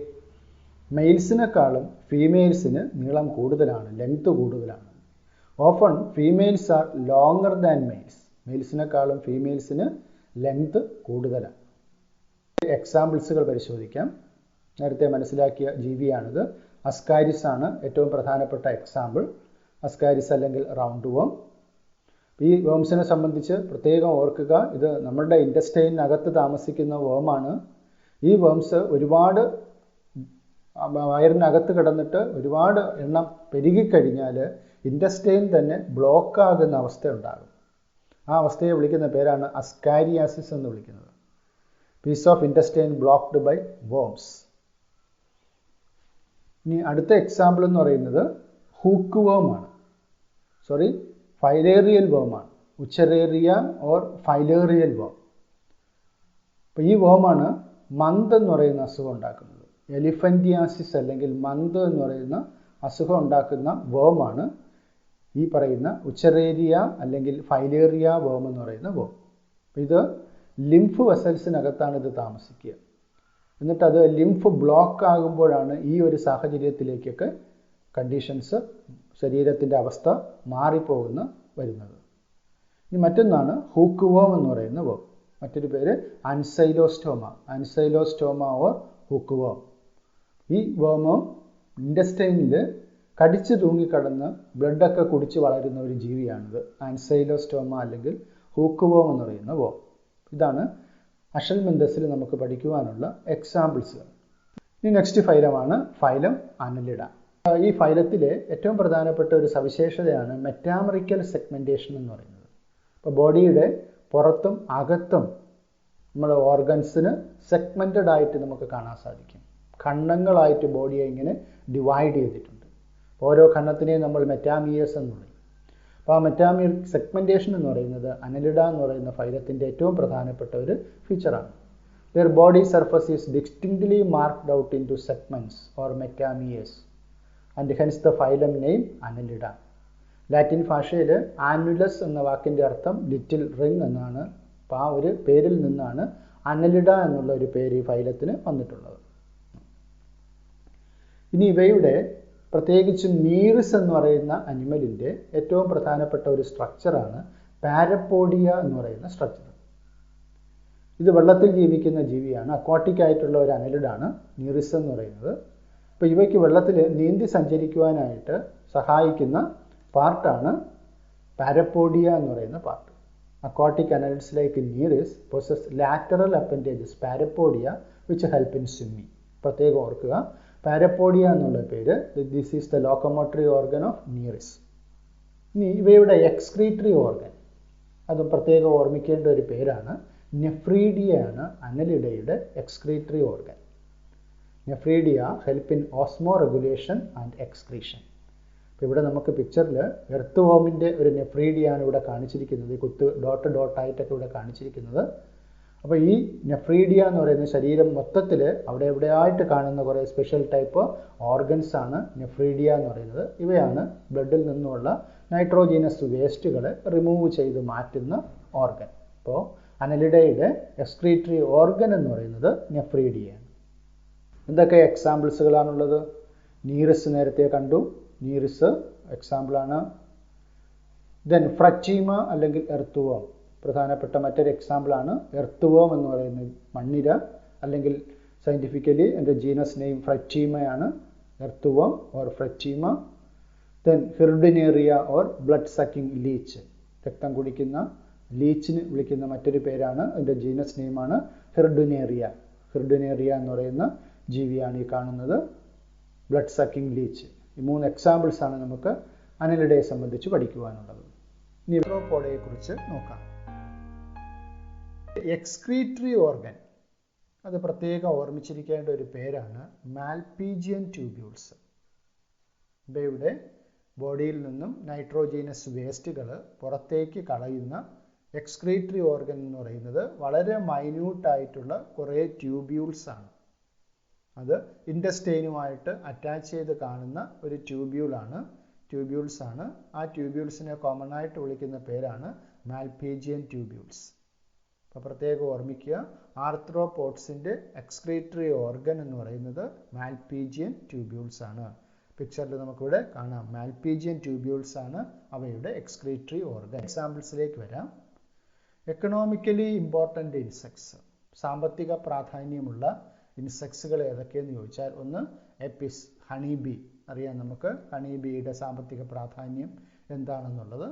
മെയിൽസിനേക്കാളും ഫീമെയിൽസിന് നീളം കൂടുതലാണ്, ലെങ്ത് കൂടുതലാണ്. Often females are longer than males. മെയിൽസിനേക്കാളും ഫീമെയിൽസിന് ലെങ്ത് കൂടുതലാണ്. എക്സാമ്പിൾസുകൾ പരിശോധിക്കാം. നേരത്തെ മനസ്സിലാക്കിയ ജീവിയാണിത്. അസ്കാരിസ് ആണ് ഏറ്റവും പ്രധാനപ്പെട്ട എക്സാമ്പിൾ. അസ്കാരിസ് അല്ലെങ്കിൽ റൗണ്ട് വേം. ഈ വേംസിനെ സംബന്ധിച്ച് പ്രത്യേകം ഓർക്കുക, ഇത് നമ്മളുടെ ഇൻറ്റസ്റ്റൈനകത്ത് താമസിക്കുന്ന വേമാണ്. ഈ വേംസ് ഒരുപാട് വയറിനകത്ത് കിടന്നിട്ട് ഒരുപാട് എണ്ണം പെരുകിക്കഴിഞ്ഞാൽ ഇൻറ്റസ്റ്റൈൻ തന്നെ ബ്ലോക്ക് ആകുന്ന അവസ്ഥ ഉണ്ടാകും. ആ അവസ്ഥയെ വിളിക്കുന്ന പേരാണ് അസ്കാരിയാസിസ് എന്ന് വിളിക്കുന്നത്. Piece of intestine blocked by worms. ഇനി അടുത്ത എക്സാമ്പിൾ എന്ന് പറയുന്നത് ഹൂക്ക് വേം ആണ്. ഫൈലേറിയൽ വേം ആണ്. ഉച്ചറേറിയ ഓർ ഫൈലേറിയൽ വേം. അപ്പോൾ ഈ വേമാണ് മന്ത് എന്ന് പറയുന്ന അസുഖം ഉണ്ടാക്കുന്നത്. എലിഫന്റിയാസിസ് അല്ലെങ്കിൽ മന്ത് എന്ന് പറയുന്ന അസുഖം ഉണ്ടാക്കുന്ന വേമാണ് ഈ പറയുന്ന ഉച്ചറേറിയ അല്ലെങ്കിൽ ഫൈലേറിയ വേം എന്ന് പറയുന്ന വേം. ഇത് ലിംഫ് വെസൽസിനകത്താണ് ഇത് താമസിക്കുക. എന്നിട്ട് അത് ലിംഫ് ബ്ലോക്ക് ആകുമ്പോഴാണ് ഈ ഒരു സാഹചര്യത്തിലേക്കൊക്കെ കണ്ടീഷൻസ്, ശരീരത്തിൻ്റെ അവസ്ഥ മാറിപ്പോകുന്ന വരുന്നത്. ഇനി മറ്റൊന്നാണ് ഹൂക്ക് വേം എന്ന് പറയുന്ന വേം. മറ്റൊരു പേര് അൻസൈലോസ്റ്റോമ ഓർ ഹൂക്ക് വേം. ഈ വേം ഇൻറ്റസ്റ്റൈനിൽ കടിച്ചു തൂങ്ങിക്കടന്ന് ബ്ലഡൊക്കെ കുടിച്ച് വളരുന്ന ഒരു ജീവിയാണിത്. ആൻസൈലോസ്റ്റോമ അല്ലെങ്കിൽ ഹൂക്ക് വേം എന്ന് പറയുന്ന വേം. ഇതാണ് അഷൽമെന്തസിൽ നമുക്ക് പഠിക്കുവാനുള്ള എക്സാമ്പിൾസുകൾ. ഇനി നെക്സ്റ്റ് ഫൈലമാണ് ഫൈലം അനലിഡ. ഈ ഫൈലത്തിലെ ഏറ്റവും പ്രധാനപ്പെട്ട ഒരു സവിശേഷതയാണ് മെറ്റാമറിക്കൽ സെഗ്മെൻറ്റേഷൻ എന്ന് പറയുന്നത്. അപ്പോൾ ബോഡിയുടെ പുറത്തും അകത്തും നമ്മുടെ ഓർഗൻസിന് സെഗ്മെൻറ്റഡ് ആയിട്ട് നമുക്ക് കാണാൻ സാധിക്കും. ഖണ്ഡങ്ങളായിട്ട് ബോഡിയെ ഇങ്ങനെ ഡിവൈഡ് ചെയ്തിട്ടുണ്ട്. ഓരോ ഖണ്ഡത്തിനെയും നമ്മൾ മെറ്റാമിയേഴ്സ് എന്ന് പറയും. അപ്പോൾ ആ മെറ്റാമിയർ സെഗ്മെൻറ്റേഷൻ എന്ന് പറയുന്നത് അനലിഡ എന്ന് പറയുന്ന ഫൈലത്തിൻ്റെ ഏറ്റവും പ്രധാനപ്പെട്ട ഒരു ഫീച്ചറാണ്. Their body surface is distinctly marked out into segments or metameres and hence the phylum name Annelida. Latin ഭാഷയിൽ ആനുലസ് എന്ന വാക്കിൻ്റെ അർത്ഥം ലിറ്റിൽ റിംഗ് എന്നാണ്. അപ്പോൾ ആ ഒരു പേരിൽ നിന്നാണ് അനലിഡ എന്നുള്ള ഒരു പേര് ഈ ഫൈലത്തിന് വന്നിട്ടുള്ളത്. ഇനി ഇവയുടെ പ്രത്യേകിച്ചും നീറിസ് എന്ന് പറയുന്ന അനിമലിൻ്റെ ഏറ്റവും പ്രധാനപ്പെട്ട ഒരു സ്ട്രക്ചറാണ് പാരപ്പോഡിയ എന്ന് പറയുന്ന സ്ട്രക്ചർ. ഇത് വെള്ളത്തിൽ ജീവിക്കുന്ന ജീവിയാണ്. അക്വാട്ടിക് ആയിട്ടുള്ള ഒരു അനലിഡാണ് നീറിസ് എന്ന് പറയുന്നത്. അപ്പോൾ ഇവയ്ക്ക് വെള്ളത്തിൽ നീന്തി സഞ്ചരിക്കുവാനായിട്ട് സഹായിക്കുന്ന പാർട്ടാണ് പാരപ്പോഡിയ എന്ന് പറയുന്ന part. Aquatic annelids like Nereis possess lateral appendages parapodia which help in swimming. പ്രത്യേകം ഓർക്കുക, പാരപ്പോഡിയ എന്നുള്ള പേര്. This is the locomotory organ of Nereis. ഇനി ഇവയുടെ എക്സ്ക്രീറ്ററി ഓർഗൻ, അതും പ്രത്യേകം ഓർമ്മിക്കേണ്ട ഒരു പേരാണ്. നെഫ്രീഡിയയാണ് അനലിഡയുടെ excretory organ. Nephridia help in osmoregulation and excretion. അപ്പോൾ ഇവിടെ നമുക്ക് പിക്ചറിൽ എർത്ത് വോമിൻ്റെ ഒരു നെഫ്രീഡിയാണ് ഇവിടെ കാണിച്ചിരിക്കുന്നത്. കുത്ത് ഡോട്ടായിട്ടൊക്കെ ഇവിടെ കാണിച്ചിരിക്കുന്നത്. അപ്പോൾ ഈ നെഫ്രീഡിയ എന്ന് പറയുന്ന ശരീരം മൊത്തത്തിൽ അവിടെ എവിടെയായിട്ട് കാണുന്ന കുറേ സ്പെഷ്യൽ ടൈപ്പ് ഓർഗൻസ് ആണ് നെഫ്രീഡിയ എന്ന് പറയുന്നത്. ഇവയാണ് ബ്ലഡിൽ നിന്നുള്ള നൈട്രോജീനസ് വേസ്റ്റുകളെ റിമൂവ് ചെയ്ത് മാറ്റുന്ന ഓർഗൻ. അപ്പോൾ അനലിഡയുടെ എക്സ്ക്രീറ്ററി ഓർഗൻ എന്ന് പറയുന്നത് നെഫ്രീഡിയയാണ്. എന്തൊക്കെ എക്സാമ്പിൾസുകളാണുള്ളത്? നീറിസ് നേരത്തെ കണ്ടു, നീറിസ് എക്സാമ്പിളാണ്. ദെൻ ഫ്രച്ചീമ അല്ലെങ്കിൽ എർത്ത് വോം പ്രധാനപ്പെട്ട മറ്റൊരു എക്സാമ്പിളാണ്. എർത്ത് വോം എന്ന് പറയുന്ന മണ്ണിര, അല്ലെങ്കിൽ സയൻറ്റിഫിക്കലി എൻ്റെ ജീനസ് നെയിം ഫ്രച്ചീമയാണ്. Earthworm or Pheretima. Then Hirudinaria or blood sucking leech, രക്തം കുടിക്കുന്ന ലീച്ചിന് വിളിക്കുന്ന മറ്റൊരു പേരാണ്. അതിൻ്റെ ജീനസ് നെയിമാണ് ഹിർഡിനേറിയ. ഹിർഡിനേറിയ എന്ന് പറയുന്ന ജീവിയാണ് ഈ കാണുന്നത്, ബ്ലഡ് സക്കിംഗ് ലീച്ച്. ഈ 3 എക്സാമ്പിൾസാണ് നമുക്ക് അനലിഡയെ സംബന്ധിച്ച് പഠിക്കുവാനുള്ളത്. ഇനി നെഫ്രോപോഡയെ കുറിച്ച് നോക്കാം. എക്സ്ക്രീറ്ററി ഓർഗൻ, അത് പ്രത്യേകം ഓർമ്മിച്ചിരിക്കേണ്ട ഒരു പേരാണ് മാൽപീജിയൻ ട്യൂബ്യൂൾസ്. ഇവയുടെ ബോഡിയിൽ നിന്നും നൈട്രോജീനസ് വേസ്റ്റുകൾ പുറത്തേക്ക് കളയുന്ന എക്സ്ക്രീറ്ററി ഓർഗൻ എന്ന് പറയുന്നത് വളരെ മൈന്യൂട്ടായിട്ടുള്ള കുറേ ട്യൂബ്യൂൾസ് ആണ്. അത് ഇൻറ്റസ്റ്റൈനുമായിട്ട് അറ്റാച്ച് ചെയ്ത് കാണുന്ന ഒരു ട്യൂബ്യൂൾസ് ആണ്. ആ ട്യൂബ്യൂൾസിനെ കോമൺ ആയിട്ട് വിളിക്കുന്ന പേരാണ് മാൽപീജിയൻ ട്യൂബ്യൂൾസ്. അപ്പോൾ പ്രത്യേകം ഓർമ്മിക്കുക, ആർത്രോപോഡ്സിൻ്റെ എക്സ്ക്രീറ്ററി ഓർഗൻ എന്ന് പറയുന്നത് മാൽപീജിയൻ ട്യൂബ്യൂൾസ് ആണ്. പിക്ചറിൽ നമുക്കിവിടെ കാണാം, മാൽപീജിയൻ ട്യൂബ്യൂൾസ് ആണ് അവയുടെ എക്സ്ക്രീറ്ററി ഓർഗൻ. എക്സാമ്പിൾസിലേക്ക് വരാം. എക്കണോമിക്കലി ഇമ്പോർട്ടൻ്റ് ഇൻസെക്ട്സ്, സാമ്പത്തിക പ്രാധാന്യമുള്ള ഇൻസെക്ട്സുകൾ ഏതൊക്കെയെന്ന് ചോദിച്ചാൽ, ഒന്ന് എപ്പിസ്, ഹണി ബി. അറിയാം നമുക്ക് ഹണി ബിയുടെ സാമ്പത്തിക പ്രാധാന്യം എന്താണെന്നുള്ളത്.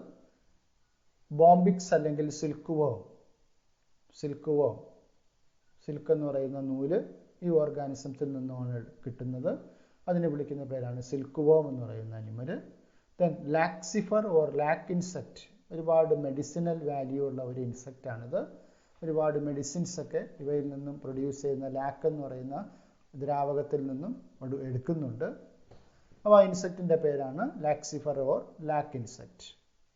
ബോംബിക്സ് അല്ലെങ്കിൽ സിൽക്ക് വോം, സിൽക്ക് എന്ന് പറയുന്ന നൂല് ഈ ഓർഗാനിസംസിൽ നിന്നുമാണ് കിട്ടുന്നത്. അതിനെ വിളിക്കുന്ന പേരാണ് സിൽക്ക് വോം എന്ന് പറയുന്ന animal. Then Laccifer or lac insect, ഒരുപാട് മെഡിസിനൽ വാല്യൂ ഉള്ള ഒരു ഇൻസെക്റ്റ് ആണിത്. ഒരുപാട് മെഡിസിൻസ് ഒക്കെ ഇവയിൽ നിന്നും പ്രൊഡ്യൂസ് ചെയ്യുന്ന ലാക്ക് എന്ന് പറയുന്ന ദ്രാവകത്തിൽ നിന്നും എടുക്കുന്നുണ്ട്. അപ്പോൾ ആ ഇൻസെക്റ്റിൻ്റെ പേരാണ് ലാക്സിഫർ ഓർ ലാക്ക് ഇൻസെക്റ്റ്.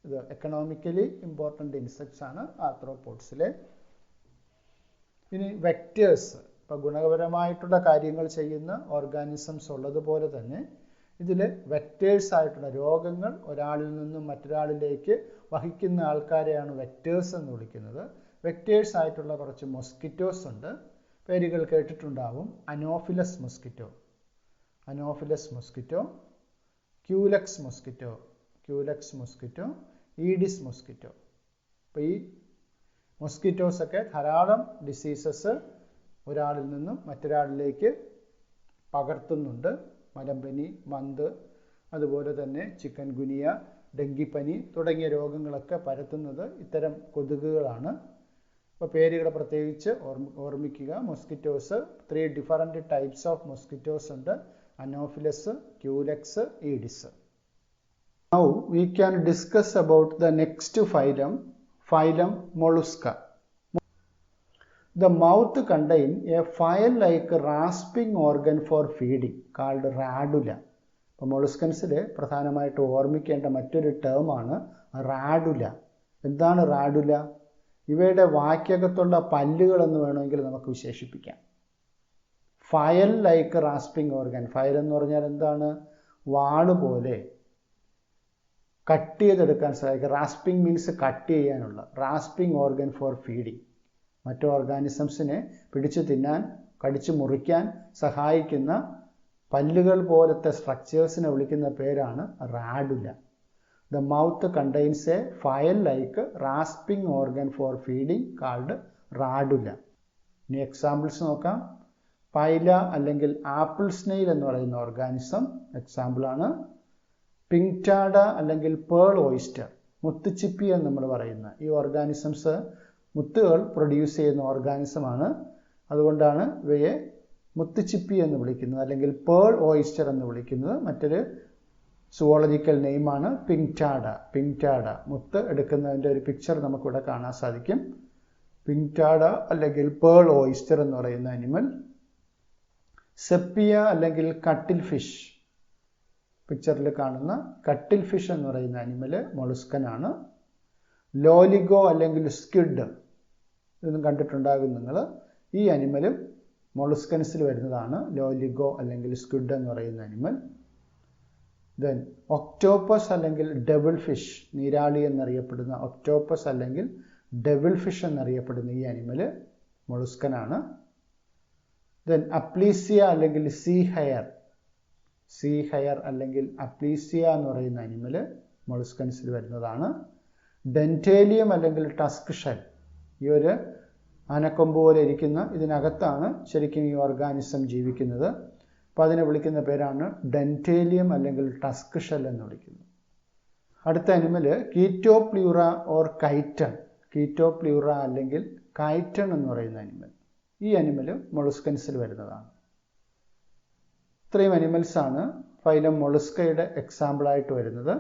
ഇത് എക്കണോമിക്കലി ഇമ്പോർട്ടൻ്റ് ഇൻസെക്ട്സ് ആണ് ആർത്രോപോഡ്സിലെ. ഇനി വെക്റ്റേഴ്സ്, ഇപ്പോൾ ഗുണപരമായിട്ടുള്ള കാര്യങ്ങൾ ചെയ്യുന്ന ഓർഗാനിസംസ് ഉള്ളതുപോലെ തന്നെ ഇതിൽ വെക്റ്റേഴ്സ് ആയിട്ടുള്ള രോഗങ്ങൾ ഒരാളിൽ നിന്നും മറ്റൊരാളിലേക്ക് വഹിക്കുന്ന ആൾക്കാരെയാണ് വെക്റ്റേഴ്സ് എന്ന് വിളിക്കുന്നത്. വെക്റ്റേഴ്സ് ആയിട്ടുള്ള കുറച്ച് മൊസ്കിറ്റോസ് ഉണ്ട്. പേരുകൾ കേട്ടിട്ടുണ്ടാവും. Anopheles mosquito, Culex mosquito, Aedes mosquito. അപ്പോൾ ഈ മൊസ്കിറ്റോസൊക്കെ ധാരാളം ഡിസീസസ് ഒരാളിൽ നിന്നും മറ്റൊരാളിലേക്ക് പകർത്തുന്നുണ്ട്. മലമ്പനി, മന്ത്, അതുപോലെ തന്നെ ചിക്കൻ ഗുനിയ, ഡെങ്കിപ്പനി തുടങ്ങിയ രോഗങ്ങളൊക്കെ പരത്തുന്നത് ഇത്തരം കൊതുകുകളാണ്. അപ്പോൾ പേരുകൾ പ്രത്യേകിച്ച് ഓർമ്മിക്കുക. Mosquitoes 3 different types of mosquitoes ഉണ്ട്. Anopheles, Culex, Aedes. Now we can discuss about the next phylum Mollusca. The mouth contains a file-like rasping organ for feeding called radula. അപ്പോൾ മൊളുസ്കൻസിൽ പ്രധാനമായിട്ട് ഓർമ്മിക്കേണ്ട മറ്റൊരു ടേമാണ് റാഡുല. എന്താണ് റാഡുല? ഇവയുടെ വായ്ക്കകത്തുള്ള പല്ലുകൾ എന്ന് വേണമെങ്കിൽ നമുക്ക് വിശേഷിപ്പിക്കാം. File like rasping organ. File എന്ന് പറഞ്ഞാൽ എന്താണ്? വാള് പോലെ കട്ട് ചെയ്തെടുക്കാൻ സാധിക്കും. റാസ്പിംഗ് മീൻസ് കട്ട് ചെയ്യാനുള്ള. Rasping organ for feeding. മറ്റു ഓർഗാനിസംസിനെ പിടിച്ചു തിന്നാൻ, കടിച്ചു മുറിക്കാൻ സഹായിക്കുന്ന പല്ലുകൾ പോലത്തെ സ്ട്രക്ചേഴ്സിനെ വിളിക്കുന്ന പേരാണ് radula. The mouth contains a file-like rasping organ for feeding called radula. ഇനി എക്സാമ്പിൾസ് നോക്കാം. പൈല അല്ലെങ്കിൽ ആപ്പിൾ സ്നെയിൽ എന്ന് പറയുന്ന ഓർഗാനിസം എക്സാമ്പിളാണ്. പിങ്ടാഡ അല്ലെങ്കിൽ പേൾ ഓയിസ്റ്റർ, മുത്തുച്ചിപ്പി എന്ന് നമ്മൾ പറയുന്ന ഈ ഓർഗാനിസംസ് മുത്തുകൾ പ്രൊഡ്യൂസ് ചെയ്യുന്ന ഓർഗാനിസമാണ്. അതുകൊണ്ടാണ് ഇവയെ മുത്തുച്ചിപ്പി എന്ന് വിളിക്കുന്നത്, അല്ലെങ്കിൽ പേൾ ഓയിസ്റ്റർ എന്ന് വിളിക്കുന്നത്. മറ്റൊരു സുവോളജിക്കൽ നെയിമാണ് പിങ്ടാഡ. മുത്ത് എടുക്കുന്നതിൻ്റെ ഒരു പിക്ചർ നമുക്കിവിടെ കാണാൻ സാധിക്കും. പിങ്ടാഡ അല്ലെങ്കിൽ പേൾ ഓയിസ്റ്റർ എന്ന് പറയുന്ന അനിമൽ. സെപ്പിയ അല്ലെങ്കിൽ കട്ടിൽ ഫിഷ്, പിക്ചറിൽ കാണുന്ന കട്ടിൽ ഫിഷ് എന്ന് പറയുന്ന അനിമൽ മൊളുസ്കനാണ്. ലോലിഗോ അല്ലെങ്കിൽ സ്ക്വിഡ്, ഇതൊന്നും കണ്ടിട്ടുണ്ടാകും നിങ്ങൾ. ഈ അനിമലും മൊളുസ്കൻസിൽ വരുന്നതാണ്. ലോലിഗോ അല്ലെങ്കിൽ സ്ക്വിഡ് എന്ന് പറയുന്ന അനിമൽ. ദെൻ ഒക്ടോപ്പസ് അല്ലെങ്കിൽ ഡെവിൾ ഫിഷ്, നീരാളി എന്നറിയപ്പെടുന്ന ഒക്ടോപ്പസ് അല്ലെങ്കിൽ ഡെവിൾ ഫിഷ് എന്നറിയപ്പെടുന്ന ഈ അനിമൽ മൊളുസ്കനാണ്. ദെൻ അപ്ലീസിയ അല്ലെങ്കിൽ സീ ഹെയർ അല്ലെങ്കിൽ അപ്ലീസിയ എന്ന് പറയുന്ന അനിമൽ മൊളുസ്കൻസിൽ വരുന്നതാണ്. ഡെന്റേലിയം അല്ലെങ്കിൽ ടസ്ക് ഷെൽ, ഈ ഒരു ആനക്കൊമ്പ് പോലെ ഇരിക്കുന്ന ഇതിനകത്താണ് ശരിക്കും ഈ ഓർഗാനിസം ജീവിക്കുന്നത്. അപ്പോൾ അതിനെ വിളിക്കുന്ന പേരാണ് ഡെന്റേലിയം അല്ലെങ്കിൽ ടസ്ക് ഷെൽ എന്ന് വിളിക്കുന്നത്. അടുത്ത അനിമൽ കീറ്റോപ്ലൂറ ഓർ കൈറ്റൺ. കീറ്റോപ്ലൂറ അല്ലെങ്കിൽ കൈറ്റൺ എന്ന് പറയുന്ന അനിമൽ. ഈ അനിമൽ മൊളുസ്കൻസിൽ വരുന്നതാണ്. ഇത്രയും അനിമൽസാണ് ഫൈലം മൊളുസ്കയുടെ എക്സാമ്പിളായിട്ട് വരുന്നത്.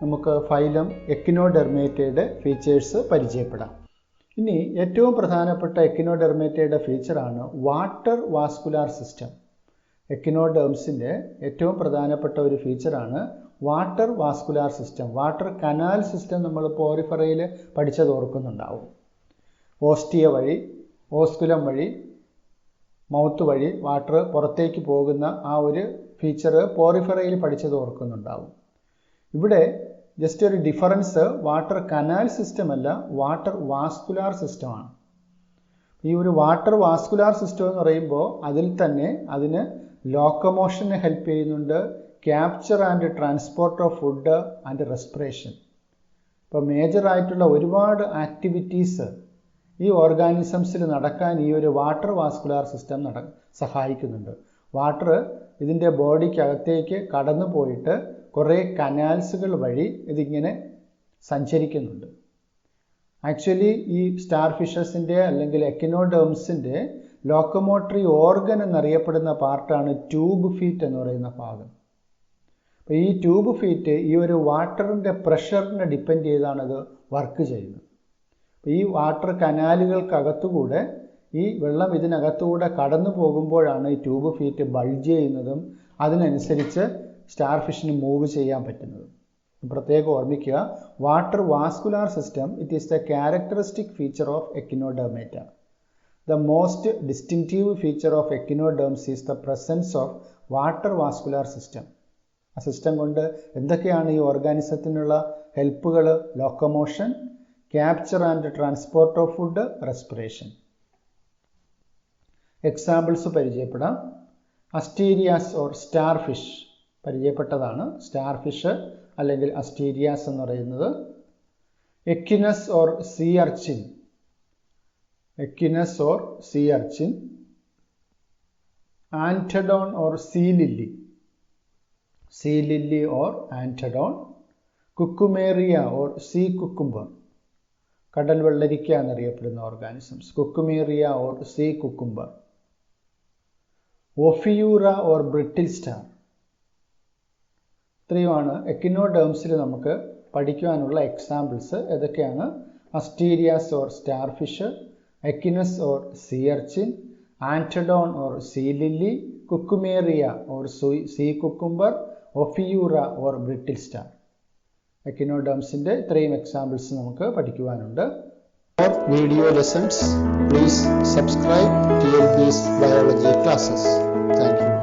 നമുക്ക് ഫൈലം എക്കിനോഡെർമേറ്റയുടെ ഫീച്ചേഴ്സ് പരിചയപ്പെടാം. ഇനി ഏറ്റവും പ്രധാനപ്പെട്ട എക്കിനോഡെർമേറ്റയുടെ ഫീച്ചറാണ് വാട്ടർ വാസ്കുലാർ സിസ്റ്റം. എക്കിനോഡേംസിൻ്റെ ഏറ്റവും പ്രധാനപ്പെട്ട ഒരു ഫീച്ചറാണ് water vascular system. Water canal system നമ്മൾ പോറിഫറയിൽ പഠിച്ചത് ഓർക്കുന്നുണ്ടാവും. ഓസ്റ്റിയ വഴി, ഓസ്കുലം വഴി, മൗത്ത് വഴി വാട്ടർ പുറത്തേക്ക് പോകുന്ന ആ ഒരു ഫീച്ചർ പോറിഫറയിൽ പഠിച്ചത് ഓർക്കുന്നുണ്ടാവും. ഇവിടെ ജസ്റ്റ് ഒരു ഡിഫറൻസ്, വാട്ടർ കനാൽ സിസ്റ്റം അല്ല, വാട്ടർ വാസ്കുലാർ സിസ്റ്റമാണ്. ഈ ഒരു വാട്ടർ വാസ്കുലാർ സിസ്റ്റം എന്ന് പറയുമ്പോൾ അതിൽ തന്നെ അതിന് ലോക്കോമോഷന് ഹെൽപ്പ് ചെയ്യുന്നുണ്ട്, capture and transport of food and respiration. ഇപ്പോൾ മേജറായിട്ടുള്ള ഒരുപാട് ആക്ടിവിറ്റീസ് ഈ ഓർഗാനിസംസിൽ നടക്കാൻ ഈ ഒരു വാട്ടർ വാസ്കുലാർ സിസ്റ്റം സഹായിക്കുന്നുണ്ട്. വാട്ടർ ഇതിൻ്റെ ബോഡിക്കകത്തേക്ക് കടന്നു പോയിട്ട് കുറേ കനാൽസുകൾ വഴി ഇതിങ്ങനെ സഞ്ചരിക്കുന്നുണ്ട്. ആക്ച്വലി ഈ സ്റ്റാർ ഫിഷസിൻ്റെ അല്ലെങ്കിൽ എക്കിനോഡേംസിൻ്റെ ലോക്കോമോട്ടറി ഓർഗൻ എന്നറിയപ്പെടുന്ന പാർട്ടാണ് ട്യൂബ് ഫീറ്റ് എന്ന് പറയുന്ന ഭാഗം. അപ്പോൾ ഈ ട്യൂബ് ഫീറ്റ് ഈ ഒരു വാട്ടറിൻ്റെ പ്രഷറിനെ ഡിപ്പെൻഡ് ചെയ്താണ് ഇത് വർക്ക് ചെയ്യുന്നത്. അപ്പോൾ ഈ വാട്ടർ കനാലുകൾക്കകത്തുകൂടെ ഈ വെള്ളം ഇതിനകത്തുകൂടെ കടന്നു പോകുമ്പോഴാണ് ഈ ട്യൂബ് ഫീറ്റ് ബൾജ് ചെയ്യുന്നതും അതിനനുസരിച്ച് സ്റ്റാർ ഫിഷിന് മൂവ് ചെയ്യാൻ പറ്റുന്നതും. പ്രത്യേകം ഓർമ്മിക്കുക, water vascular system it is the characteristic feature of Echinodermata. The most distinctive feature of echinoderms is the presence of water vascular system. ആ സിസ്റ്റം കൊണ്ട് എന്തൊക്കെയാണ് ഈ ഓർഗാനിസത്തിനുള്ള ഹെൽപ്പുകൾ? Locomotion, capture and transport of food, respiration. Examples പരിചയപ്പെടാം. Asterias or starfish പരിചയപ്പെട്ടതാണ്. Starfish അല്ലെങ്കിൽ Asterias എന്ന് പറയുന്നത്. Echinus or sea urchin, Echinus or sea urchin. Antedon or sea lily, sea lily or antedon. Cucumeria or sea cucumber, കടൽ വെള്ളരിക്ക എന്നറിയപ്പെടുന്ന organisms. Cucumeria or sea cucumber. Ophiura or brittle star. ഇത്രയുമാണ് എക്കിനോഡേംസിൽ നമുക്ക് പഠിക്കുവാനുള്ള examples. ഏതൊക്കെയാണ്? Asterias or starfish, Echinus or sea urchin, Antedon or sea lily, Cucumeria or sea cucumber, Ophiura or brittle star. എക്കിനോഡേംസിൻ്റെ ഇത്രയും examples നമുക്ക് പഠിക്കുവാനുണ്ട്. For video lessons, please subscribe TLB's biology classes. Thank you.